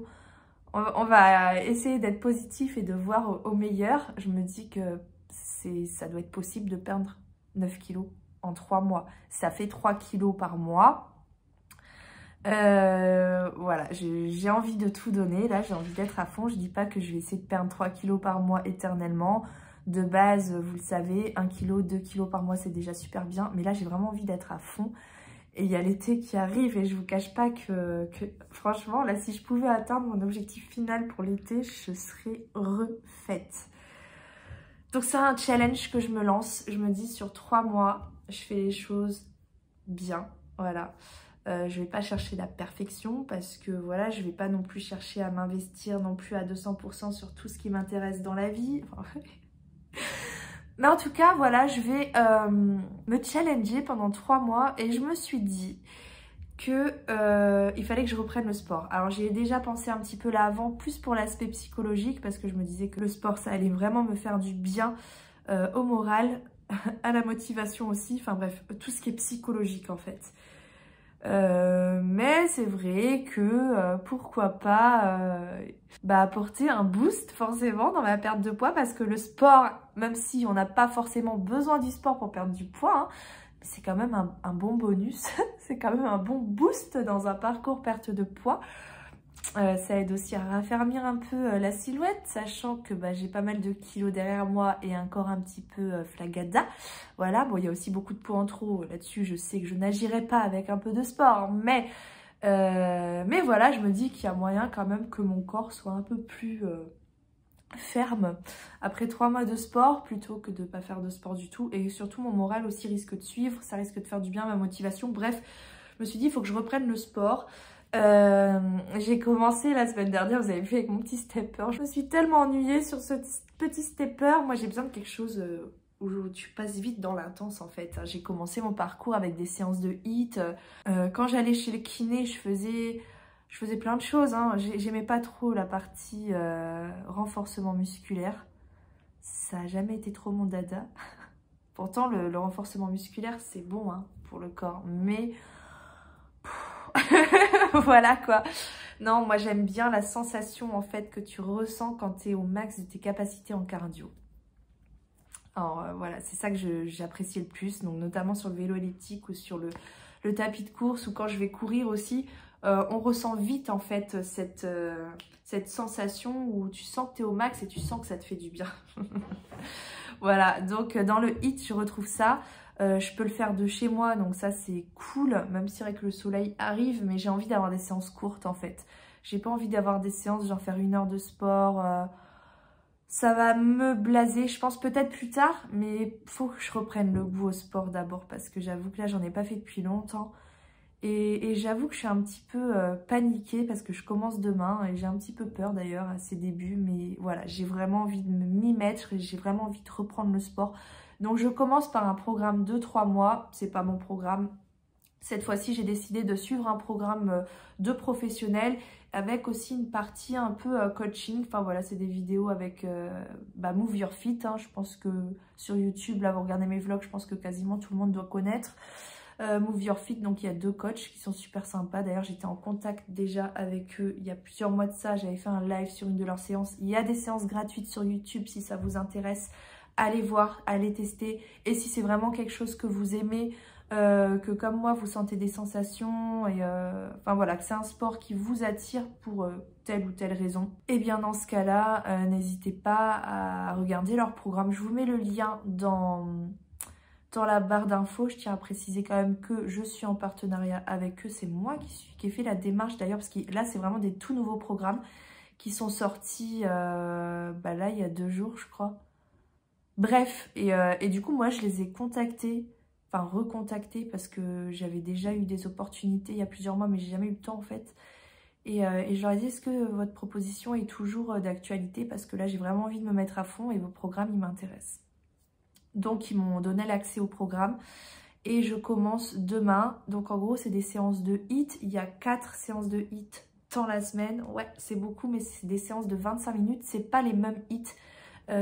On va essayer d'être positif et de voir au meilleur. Je me dis que ça doit être possible de perdre 9 kilos en 3 mois. Ça fait 3 kilos par mois. Voilà, j'ai envie de tout donner. Là, j'ai envie d'être à fond. Je dis pas que je vais essayer de perdre 3 kilos par mois éternellement. De base, vous le savez, 1 kilo, 2 kilos par mois, c'est déjà super bien. Mais là, j'ai vraiment envie d'être à fond. Et il y a l'été qui arrive et je vous cache pas que franchement, là, si je pouvais atteindre mon objectif final pour l'été, je serais refaite. Donc c'est un challenge que je me lance. Je me dis sur 3 mois, je fais les choses bien. Voilà. Je vais pas chercher la perfection parce que voilà, je vais pas non plus chercher à m'investir non plus à 200% sur tout ce qui m'intéresse dans la vie. Mais en tout cas, voilà, je vais me challenger pendant 3 mois et je me suis dit que il fallait que je reprenne le sport. Alors j'y ai déjà pensé un petit peu là avant, plus pour l'aspect psychologique, parce que je me disais que le sport, ça allait vraiment me faire du bien au moral, à la motivation aussi, enfin bref, tout ce qui est psychologique en fait. Mais c'est vrai que pourquoi pas apporter un boost forcément dans ma perte de poids, parce que le sport, même si on n'a pas forcément besoin du sport pour perdre du poids, hein, c'est quand même un bon bonus, c'est quand même un bon boost dans un parcours perte de poids. Ça aide aussi à raffermir un peu la silhouette, sachant que j'ai pas mal de kilos derrière moi et un corps un petit peu flagada. Voilà, bon, il y a aussi beaucoup de peau en trop. Là-dessus, je sais que je n'agirai pas avec un peu de sport, mais voilà, je me dis qu'il y a moyen quand même que mon corps soit un peu plus ferme après 3 mois de sport, plutôt que de ne pas faire de sport du tout. Et surtout, mon moral aussi risque de suivre, ça risque de faire du bien à ma motivation. Bref, je me suis dit, il faut que je reprenne le sport. J'ai commencé la semaine dernière, vous avez vu, avec mon petit stepper. Je me suis tellement ennuyée sur ce petit stepper. Moi, j'ai besoin de quelque chose où tu passes vite dans l'intense en fait. J'ai commencé mon parcours avec des séances de HIIT. Quand j'allais chez le kiné, je faisais plein de choses. Hein. J'aimais pas trop la partie renforcement musculaire. Ça n'a jamais été trop mon dada. Pourtant, le renforcement musculaire, c'est bon hein, pour le corps. Mais voilà quoi. Non, moi j'aime bien la sensation en fait que tu ressens quand tu es au max de tes capacités en cardio. Alors voilà, c'est ça que j'apprécie le plus, donc notamment sur le vélo elliptique ou sur le tapis de course, ou quand je vais courir aussi, on ressent vite en fait cette sensation où tu sens que tu es au max et tu sens que ça te fait du bien. Voilà, donc dans le HIIT, je retrouve ça. Je peux le faire de chez moi, donc ça c'est cool, même si c'est vrai que le soleil arrive, mais j'ai envie d'avoir des séances courtes en fait. J'ai pas envie d'avoir des séances, genre faire 1 heure de sport, ça va me blaser, je pense peut-être plus tard, mais faut que je reprenne le goût au sport d'abord, parce que j'avoue que là j'en ai pas fait depuis longtemps. Et j'avoue que je suis un petit peu paniquée parce que je commence demain et j'ai un petit peu peur d'ailleurs à ces débuts, mais voilà, j'ai vraiment envie de m'y mettre et j'ai vraiment envie de reprendre le sport. Donc je commence par un programme de 3 mois, c'est pas mon programme. Cette fois-ci, j'ai décidé de suivre un programme de professionnel avec aussi une partie un peu coaching. Enfin voilà, c'est des vidéos avec Move Your Fit. Hein. Je pense que sur YouTube, là vous regardez mes vlogs, je pense que quasiment tout le monde doit connaître. Move Your Fit, donc il y a 2 coachs qui sont super sympas. D'ailleurs, j'étais en contact déjà avec eux il y a plusieurs mois de ça. J'avais fait un live sur une de leurs séances. Il y a des séances gratuites sur YouTube si ça vous intéresse. Allez voir, allez tester. Et si c'est vraiment quelque chose que vous aimez, que comme moi vous sentez des sensations et enfin voilà, que c'est un sport qui vous attire pour telle ou telle raison, et bien dans ce cas-là, n'hésitez pas à regarder leur programme. Je vous mets le lien dans la barre d'infos. Je tiens à préciser quand même que je suis en partenariat avec eux. C'est moi qui ai fait la démarche d'ailleurs, parce que là c'est vraiment des tout nouveaux programmes qui sont sortis là il y a 2 jours je crois. Bref, et du coup moi je les ai contactés, enfin recontactés, parce que j'avais déjà eu des opportunités il y a plusieurs mois, mais j'ai jamais eu le temps en fait. Et je leur ai dit, est-ce que votre proposition est toujours d'actualité, parce que là j'ai vraiment envie de me mettre à fond et vos programmes ils m'intéressent. Donc ils m'ont donné l'accès au programme et je commence demain. Donc en gros c'est des séances de HIIT, il y a 4 séances de HIIT dans la semaine. Ouais, c'est beaucoup, mais c'est des séances de 25 minutes, c'est pas les mêmes HIIT.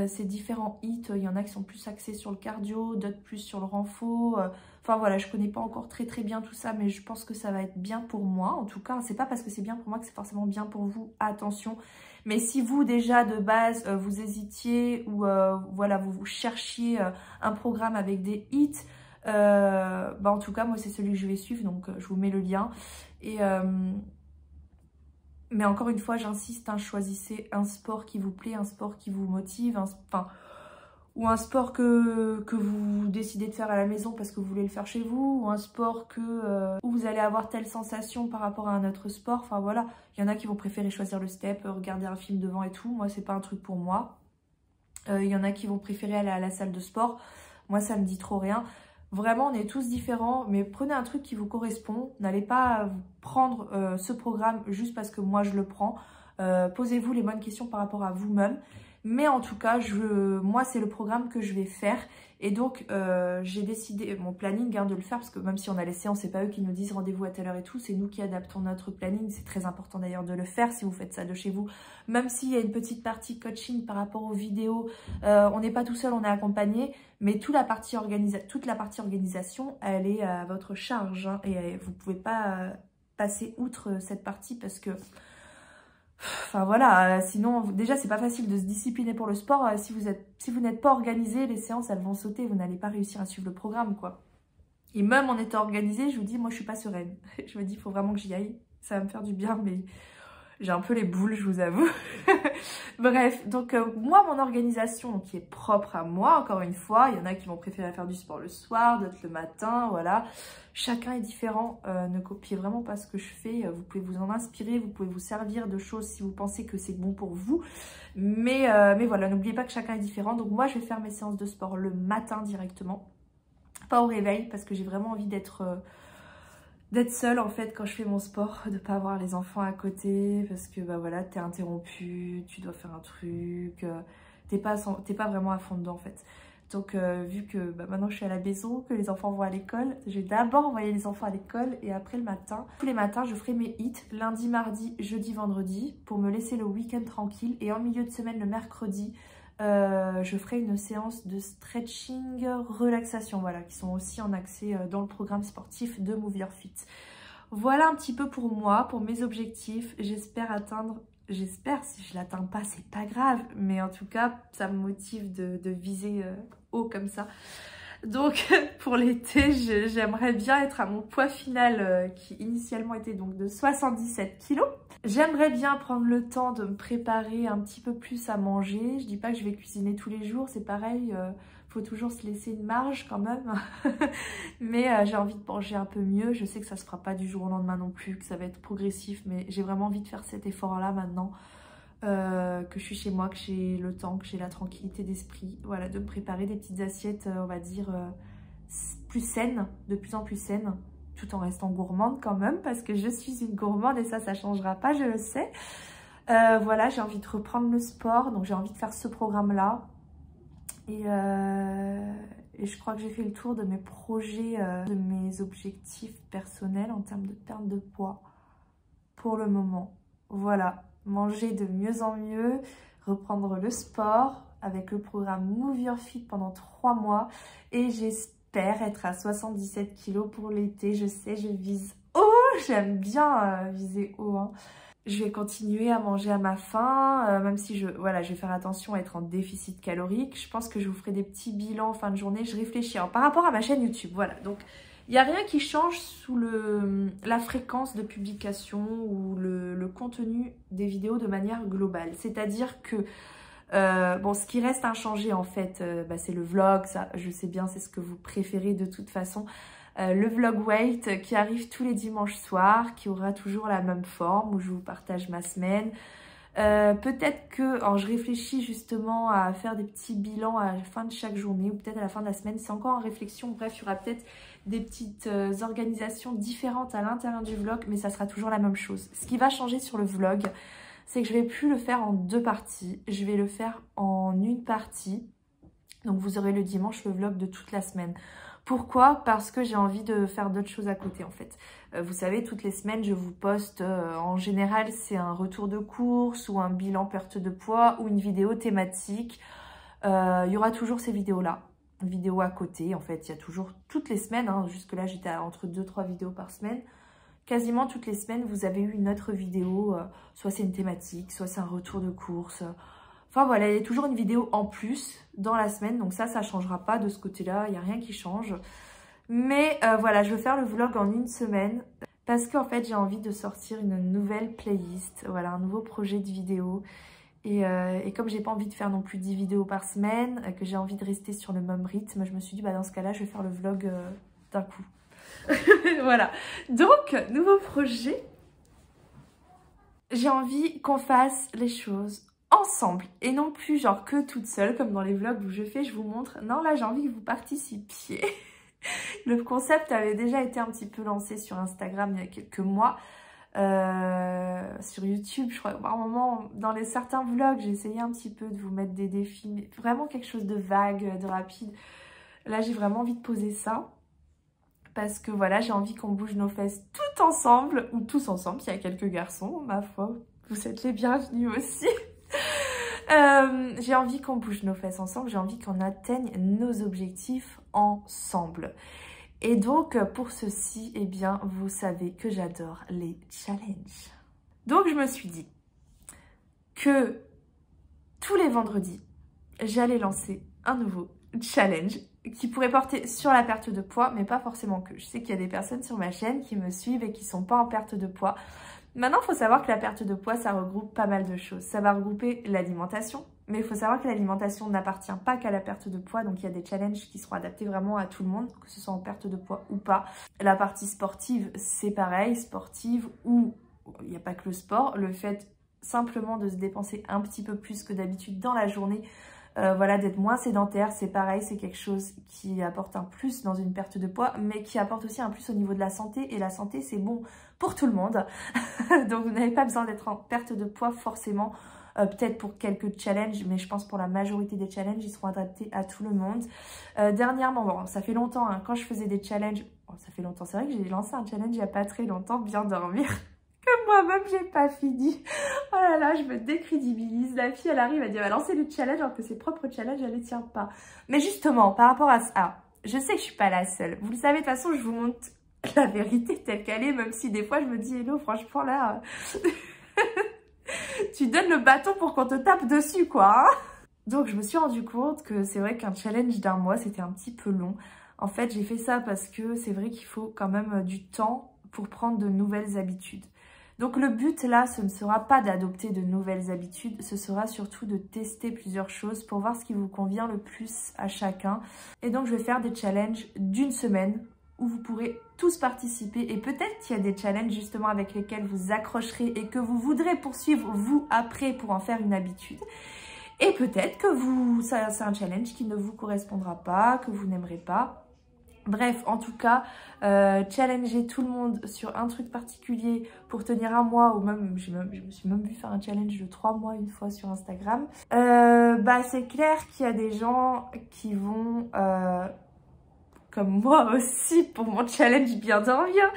C'est différents HIIT, il y en a qui sont plus axés sur le cardio, d'autres plus sur le renfort. Enfin voilà, je connais pas encore très bien tout ça, mais je pense que ça va être bien pour moi. En tout cas, c'est pas parce que c'est bien pour moi que c'est forcément bien pour vous, attention. Mais si vous déjà de base vous hésitiez ou voilà, vous cherchiez un programme avec des HIIT, en tout cas moi c'est celui que je vais suivre, donc je vous mets le lien. Et mais encore une fois, j'insiste, hein, choisissez un sport qui vous plaît, un sport qui vous motive, ou un sport que vous décidez de faire à la maison parce que vous voulez le faire chez vous, ou un sport où vous allez avoir telle sensation par rapport à un autre sport. Enfin voilà, il y en a qui vont préférer choisir le step, regarder un film devant et tout. Moi, c'est pas un truc pour moi. Il y en a qui vont préférer aller à la salle de sport. Moi, ça me dit trop rien. Vraiment, on est tous différents, mais prenez un truc qui vous correspond. N'allez pas prendre ce programme juste parce que moi je le prends. Posez-vous les bonnes questions par rapport à vous-même. Mais en tout cas, moi c'est le programme que je vais faire. Et donc, j'ai décidé, mon planning de le faire, parce que même si on a les séances, c'est pas eux qui nous disent rendez-vous à telle heure et tout. C'est nous qui adaptons notre planning. C'est très important d'ailleurs de le faire si vous faites ça de chez vous. Même s'il y a une petite partie coaching par rapport aux vidéos, on n'est pas tout seul, on est accompagné. Mais toute la partie organisation, elle est à votre charge. Hein, et vous pouvez pas passer outre cette partie parce que... Enfin voilà, sinon déjà c'est pas facile de se discipliner pour le sport. Si vous n'êtes pas organisé, les séances elles vont sauter, vous n'allez pas réussir à suivre le programme quoi. Et même en étant organisée, je vous dis, moi je suis pas sereine. Je me dis, il faut vraiment que j'y aille. Ça va me faire du bien, mais j'ai un peu les boules, je vous avoue. Bref, donc moi, mon organisation qui est propre à moi, encore une fois, il y en a qui vont préférer faire du sport le soir, d'autres le matin, voilà. Chacun est différent, ne copiez vraiment pas ce que je fais, vous pouvez vous en inspirer, vous pouvez vous servir de choses si vous pensez que c'est bon pour vous. Mais voilà, n'oubliez pas que chacun est différent. Donc moi, je vais faire mes séances de sport le matin directement, pas au réveil, parce que j'ai vraiment envie d'être seule en fait quand je fais mon sport, de pas avoir les enfants à côté parce que bah voilà, t'es interrompu, tu dois faire un truc, t'es pas vraiment à fond dedans en fait. Donc vu que bah, maintenant je suis à la maison, que les enfants vont à l'école, je vais d'abord envoyer les enfants à l'école et après le matin, tous les matins je ferai mes hits lundi, mardi, jeudi, vendredi pour me laisser le week-end tranquille et en milieu de semaine le mercredi je ferai une séance de stretching, relaxation, voilà, qui sont aussi en accès dans le programme sportif de Move Your Fit. Voilà un petit peu pour moi, pour mes objectifs. J'espère atteindre, si je l'atteins pas, c'est pas grave, mais en tout cas, ça me motive de viser haut comme ça. Donc pour l'été, j'aimerais bien être à mon poids final qui initialement était donc de 77 kg. J'aimerais bien prendre le temps de me préparer un petit peu plus à manger. Je dis pas que je vais cuisiner tous les jours, c'est pareil, faut toujours se laisser une marge quand même. Mais j'ai envie de manger un peu mieux. Je sais que ça se fera pas du jour au lendemain non plus, que ça va être progressif, mais j'ai vraiment envie de faire cet effort-là maintenant. Que je suis chez moi, que j'ai le temps, que j'ai la tranquillité d'esprit, voilà, de me préparer des petites assiettes, on va dire, plus saines, de plus en plus saines, tout en restant gourmande quand même, parce que je suis une gourmande et ça changera pas, je le sais. Voilà, j'ai envie de reprendre le sport, donc j'ai envie de faire ce programme-là. Et je crois que j'ai fait le tour de mes projets, de mes objectifs personnels en termes de perte de poids pour le moment. Voilà. Manger de mieux en mieux, reprendre le sport avec le programme Move Your Fit pendant 3 mois et j'espère être à 77 kg pour l'été. Je sais, je vise haut, j'aime bien viser haut, hein. Je vais continuer à manger à ma faim, même si je vais faire attention à être en déficit calorique. Je pense que je vous ferai des petits bilans en fin de journée, je réfléchis par rapport à ma chaîne YouTube, voilà. Donc il n'y a rien qui change sous la fréquence de publication ou le contenu des vidéos de manière globale. C'est-à-dire que, bon, ce qui reste inchangé en fait, c'est le vlog, ça je sais bien, c'est ce que vous préférez de toute façon. Le vlog weight qui arrive tous les dimanches soirs, qui aura toujours la même forme, où je vous partage ma semaine. Peut-être que, alors je réfléchis justement à faire des petits bilans à la fin de chaque journée ou peut-être à la fin de la semaine, c'est encore en réflexion. Bref, il y aura peut-être des petites organisations différentes à l'intérieur du vlog, mais ça sera toujours la même chose. Ce qui va changer sur le vlog, c'est que je vais plus le faire en 2 parties, je vais le faire en une partie. Donc vous aurez le dimanche le vlog de toute la semaine. Pourquoi? Parce que j'ai envie de faire d'autres choses à côté en fait. Vous savez, toutes les semaines, je vous poste, en général, c'est un retour de course ou un bilan perte de poids ou une vidéo thématique. Il y aura toujours ces vidéos-là, une vidéo à côté. En fait, il y a toujours, toutes les semaines, hein, jusque-là, j'étais entre 2-3 vidéos par semaine. Quasiment toutes les semaines, vous avez eu une autre vidéo, soit c'est une thématique, soit c'est un retour de course. Enfin voilà, il y a toujours une vidéo en plus dans la semaine, donc ça ne changera pas de ce côté-là, il n'y a rien qui change. Mais voilà, je veux faire le vlog en une semaine parce qu'en fait j'ai envie de sortir une nouvelle playlist, voilà, un nouveau projet de vidéo. Et comme j'ai pas envie de faire non plus 10 vidéos par semaine, que j'ai envie de rester sur le même rythme, je me suis dit bah dans ce cas-là je vais faire le vlog d'un coup. Voilà, donc nouveau projet. J'ai envie qu'on fasse les choses ensemble et non plus genre que toute seule comme dans les vlogs où je vous montre. Non, là j'ai envie que vous participiez. Le concept avait déjà été un petit peu lancé sur Instagram il y a quelques mois. Sur YouTube, je crois par un moment dans certains vlogs j'ai essayé un petit peu de vous mettre des défis, mais vraiment quelque chose de vague, de rapide. Là j'ai vraiment envie de poser ça parce que voilà, j'ai envie qu'on bouge nos fesses toutes ensemble ou tous ensemble. Il y a quelques garçons, ma foi, vous êtes les bienvenus aussi. J'ai envie qu'on bouge nos fesses ensemble, j'ai envie qu'on atteigne nos objectifs ensemble. Et donc pour ceci, eh bien vous savez que j'adore les challenges. Donc je me suis dit que tous les vendredis, j'allais lancer un nouveau challenge qui pourrait porter sur la perte de poids, mais pas forcément que. Je sais qu'il y a des personnes sur ma chaîne qui me suivent et qui sont pas en perte de poids. Maintenant, il faut savoir que la perte de poids, ça regroupe pas mal de choses. Ça va regrouper l'alimentation, mais il faut savoir que l'alimentation n'appartient pas qu'à la perte de poids, donc il y a des challenges qui seront adaptés vraiment à tout le monde, que ce soit en perte de poids ou pas. La partie sportive, c'est pareil, sportive ou il n'y a pas que le sport, le fait simplement de se dépenser un petit peu plus que d'habitude dans la journée, voilà, d'être moins sédentaire, c'est pareil, c'est quelque chose qui apporte un plus dans une perte de poids, mais qui apporte aussi un plus au niveau de la santé, et la santé c'est bon pour tout le monde, donc vous n'avez pas besoin d'être en perte de poids forcément, peut-être pour quelques challenges, mais je pense pour la majorité des challenges, ils seront adaptés à tout le monde. Dernièrement, bon, ça fait longtemps, hein, quand je faisais des challenges, bon, ça fait longtemps, c'est vrai que j'ai lancé un challenge il n'y a pas très longtemps, bien dormir, que moi-même j'ai pas fini. Oh là là, je me décrédibilise. La fille, elle arrive, elle dit, elle va lancer le challenge alors que ses propres challenges, elle les tient pas. Mais justement, par rapport à ça, je sais que je suis pas la seule. Vous le savez, de toute façon, je vous montre la vérité telle qu'elle est, même si des fois, je me dis, hello, franchement, là, tu donnes le bâton pour qu'on te tape dessus, quoi. Hein. Donc, je me suis rendu compte que c'est vrai qu'un challenge d'un mois, c'était un petit peu long. En fait, j'ai fait ça parce que c'est vrai qu'il faut quand même du temps pour prendre de nouvelles habitudes. Donc le but là, ce ne sera pas d'adopter de nouvelles habitudes, ce sera surtout de tester plusieurs choses pour voir ce qui vous convient le plus à chacun. Et donc je vais faire des challenges d'une semaine où vous pourrez tous participer et peut-être qu'il y a des challenges justement avec lesquels vous accrocherez et que vous voudrez poursuivre vous après pour en faire une habitude. Et peut-être que c'est un challenge qui ne vous correspondra pas, que vous n'aimerez pas. Bref, en tout cas, challenger tout le monde sur un truc particulier pour tenir un mois, ou même, je me suis même vu faire un challenge de 3 mois une fois sur Instagram. Bah, c'est clair qu'il y a des gens qui vont, comme moi aussi pour mon challenge bien dormir,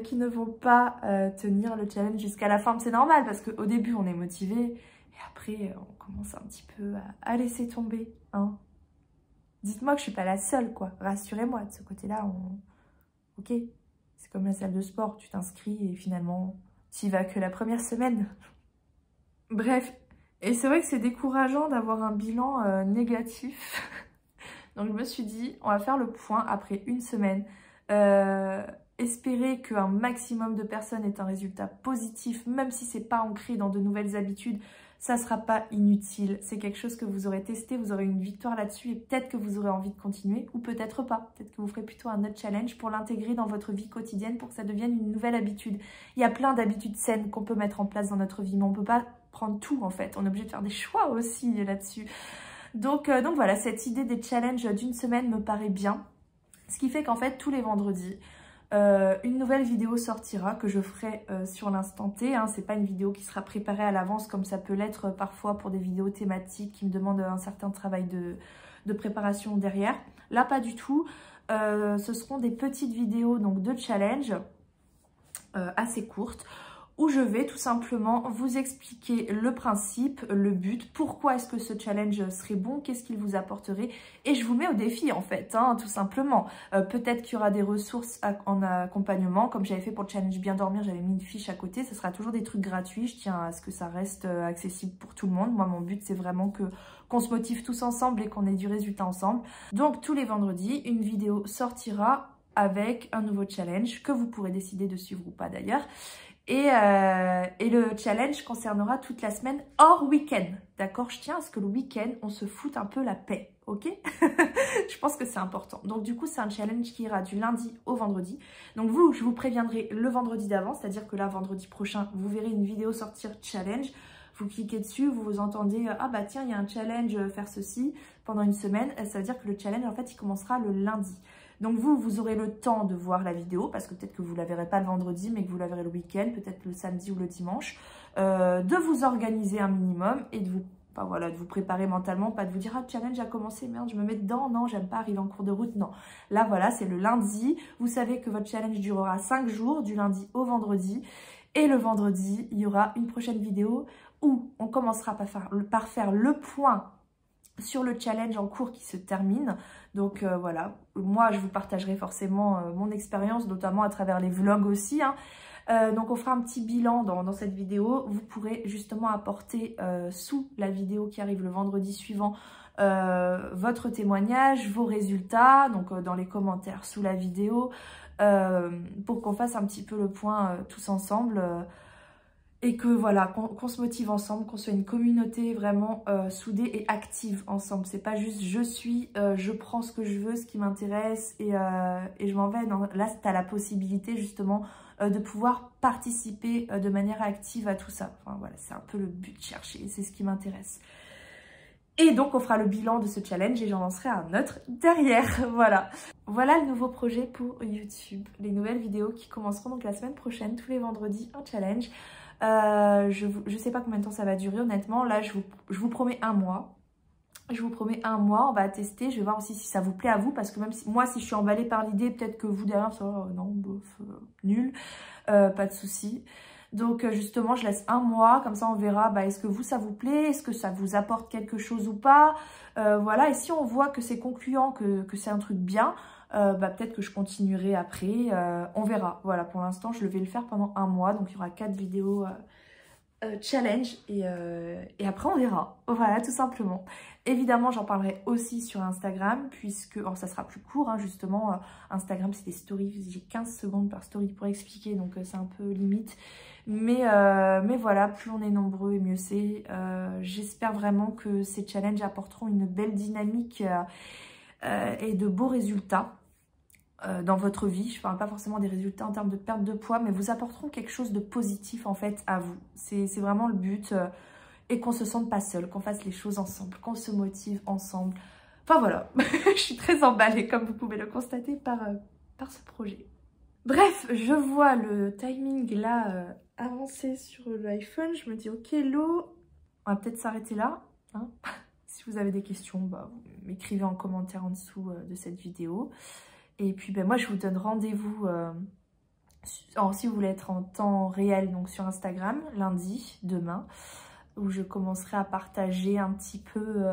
qui ne vont pas tenir le challenge jusqu'à la fin. C'est normal parce qu'au début, on est motivé et après, on commence un petit peu à laisser tomber, hein. Dites-moi que je suis pas la seule, quoi. Rassurez-moi, de ce côté-là, ok, c'est comme la salle de sport, tu t'inscris et finalement, tu y vas que la première semaine. Bref, et c'est vrai que c'est décourageant d'avoir un bilan négatif. Donc je me suis dit, on va faire le point après une semaine. Espérer qu'un maximum de personnes aient un résultat positif, même si c'est pas ancré dans de nouvelles habitudes, ça ne sera pas inutile. C'est quelque chose que vous aurez testé, vous aurez une victoire là-dessus et peut-être que vous aurez envie de continuer ou peut-être pas. Peut-être que vous ferez plutôt un autre challenge pour l'intégrer dans votre vie quotidienne pour que ça devienne une nouvelle habitude. Il y a plein d'habitudes saines qu'on peut mettre en place dans notre vie, mais on ne peut pas prendre tout en fait. On est obligé de faire des choix aussi là-dessus. Donc voilà, cette idée des challenges d'une semaine me paraît bien. Ce qui fait qu'en fait, tous les vendredis, une nouvelle vidéo sortira que je ferai sur l'instant T, hein. C'est pas une vidéo qui sera préparée à l'avance comme ça peut l'être parfois pour des vidéos thématiques qui me demandent un certain travail de préparation derrière. Là pas du tout, ce seront des petites vidéos donc de challenge assez courtes où je vais tout simplement vous expliquer le principe, le but, pourquoi est-ce que ce challenge serait bon, qu'est-ce qu'il vous apporterait, et je vous mets au défi en fait, hein, tout simplement. Peut-être qu'il y aura des ressources en accompagnement, comme j'avais fait pour le challenge bien dormir, j'avais mis une fiche à côté, ce sera toujours des trucs gratuits, je tiens à ce que ça reste accessible pour tout le monde. Moi mon but c'est vraiment qu'on se motive tous ensemble et qu'on ait du résultat ensemble. Donc tous les vendredis, une vidéo sortira avec un nouveau challenge que vous pourrez décider de suivre ou pas d'ailleurs. Et le challenge concernera toute la semaine hors week-end, d'accord? Je tiens à ce que le week-end, on se foute un peu la paix, ok? Je pense que c'est important. Donc du coup, c'est un challenge qui ira du lundi au vendredi. Donc vous, je vous préviendrai le vendredi d'avant, c'est-à-dire que là, vendredi prochain, vous verrez une vidéo sortir challenge. Vous cliquez dessus, vous entendez « Ah bah tiens, il y a un challenge, faire ceci pendant une semaine ». Ça veut dire que le challenge, en fait, il commencera le lundi. Donc vous aurez le temps de voir la vidéo, parce que peut-être que vous ne la verrez pas le vendredi, mais que vous la verrez le week-end, peut-être le samedi ou le dimanche, de vous organiser un minimum et de vous, voilà, de vous préparer mentalement, pas de vous dire « Ah, le challenge a commencé, merde, je me mets dedans, non, j'aime pas arriver en cours de route ». Non, là voilà, c'est le lundi, vous savez que votre challenge durera 5 jours, du lundi au vendredi, et le vendredi, il y aura une prochaine vidéo où on commencera par faire le point sur le challenge en cours qui se termine. Donc voilà, moi je vous partagerai forcément mon expérience, notamment à travers les vlogs aussi, hein. Donc on fera un petit bilan dans cette vidéo. Vous pourrez justement apporter sous la vidéo qui arrive le vendredi suivant votre témoignage, vos résultats, donc dans les commentaires sous la vidéo, pour qu'on fasse un petit peu le point tous ensemble. Et que voilà, qu'on se motive ensemble, qu'on soit une communauté vraiment soudée et active ensemble. C'est pas juste je prends ce que je veux, ce qui m'intéresse et je m'en vais. Non, là, tu as la possibilité justement de pouvoir participer de manière active à tout ça. Enfin voilà, c'est un peu le but de chercher, c'est ce qui m'intéresse. Et donc, on fera le bilan de ce challenge et j'en lancerai un autre derrière. Voilà. Voilà le nouveau projet pour YouTube. Les nouvelles vidéos qui commenceront donc la semaine prochaine, tous les vendredis, un challenge. Je sais pas combien de temps ça va durer honnêtement. Là je vous promets un mois. Je vous promets un mois, on va tester. Je vais voir aussi si ça vous plaît à vous. Parce que même si moi si je suis emballée par l'idée, peut-être que vous derrière ça non bof, nul, pas de souci. Donc justement je laisse un mois, comme ça on verra est-ce que vous ça vous plaît, est-ce que ça vous apporte quelque chose ou pas. Voilà, et si on voit que c'est concluant, que c'est un truc bien, peut-être que je continuerai après, on verra. Voilà, pour l'instant je vais le faire pendant un mois, donc il y aura 4 vidéos challenge et après on verra. Voilà, tout simplement. Évidemment j'en parlerai aussi sur Instagram puisque, ça sera plus court hein, justement, Instagram c'est des stories, j'ai 15 secondes par story pour expliquer, donc c'est un peu limite. Mais voilà, plus on est nombreux et mieux c'est. J'espère vraiment que ces challenges apporteront une belle dynamique et de beaux résultats dans votre vie. Je ne parle pas forcément des résultats en termes de perte de poids, mais vous apporteront quelque chose de positif en fait à vous. C'est vraiment le but. Et qu'on se sente pas seul, qu'on fasse les choses ensemble, qu'on se motive ensemble. Enfin voilà, je suis très emballée comme vous pouvez le constater par ce projet. Bref, je vois le timing là avancer sur l'iPhone. Je me dis ok Lo, on va peut-être s'arrêter là. Hein. Si vous avez des questions, vous m'écrivez en commentaire en dessous de cette vidéo. Et puis moi je vous donne rendez-vous si vous voulez être en temps réel, donc sur Instagram, lundi, demain, où je commencerai à partager un petit peu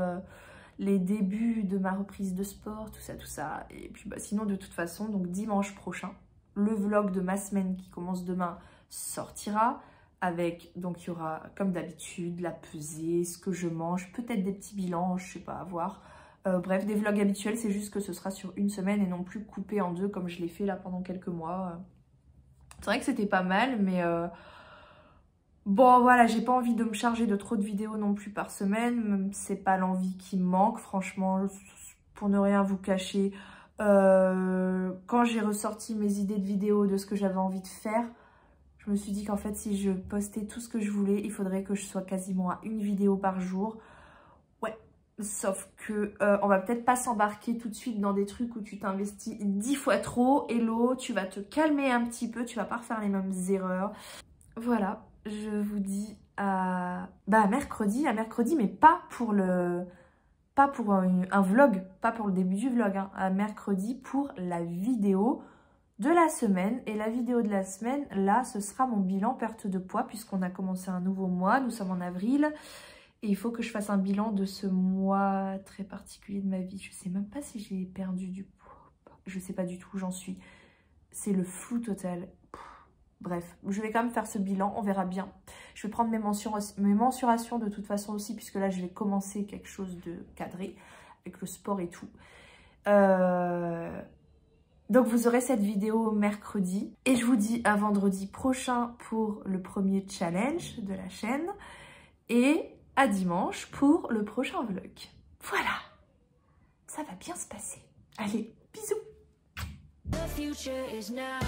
les débuts de ma reprise de sport, tout ça. Et puis sinon de toute façon, donc dimanche prochain, le vlog de ma semaine qui commence demain sortira. Avec, donc il y aura comme d'habitude la pesée, ce que je mange, peut-être des petits bilans, je sais pas, à voir. Bref, des vlogs habituels, c'est juste que ce sera sur une semaine et non plus coupé en deux comme je l'ai fait là pendant quelques mois. C'est vrai que c'était pas mal, mais bon voilà, j'ai pas envie de me charger de trop de vidéos non plus par semaine. C'est pas l'envie qui me manque, franchement, pour ne rien vous cacher. Quand j'ai ressorti mes idées de vidéos de ce que j'avais envie de faire, je me suis dit qu'en fait, si je postais tout ce que je voulais, il faudrait que je sois quasiment à une vidéo par jour. Ouais, sauf que on va peut-être pas s'embarquer tout de suite dans des trucs où tu t'investis 10 fois trop. Hello, tu vas te calmer un petit peu, tu vas pas refaire les mêmes erreurs. Voilà, je vous dis à mercredi, mais pas pour un vlog, pas pour le début du vlog, hein, à mercredi pour la vidéo de la semaine. Et la vidéo de la semaine, là, ce sera mon bilan perte de poids puisqu'on a commencé un nouveau mois, nous sommes en avril. Et il faut que je fasse un bilan de ce mois très particulier de ma vie. Je sais même pas si j'ai perdu du poids. Je sais pas du tout où j'en suis. C'est le flou total. Bref, je vais quand même faire ce bilan, on verra bien. Je vais prendre mes mensurations de toute façon aussi, puisque là, je vais commencer quelque chose de cadré, avec le sport et tout. Donc, vous aurez cette vidéo mercredi. Et je vous dis à vendredi prochain pour le premier challenge de la chaîne. Et à dimanche pour le prochain vlog. Voilà, ça va bien se passer. Allez, bisous. The future is now.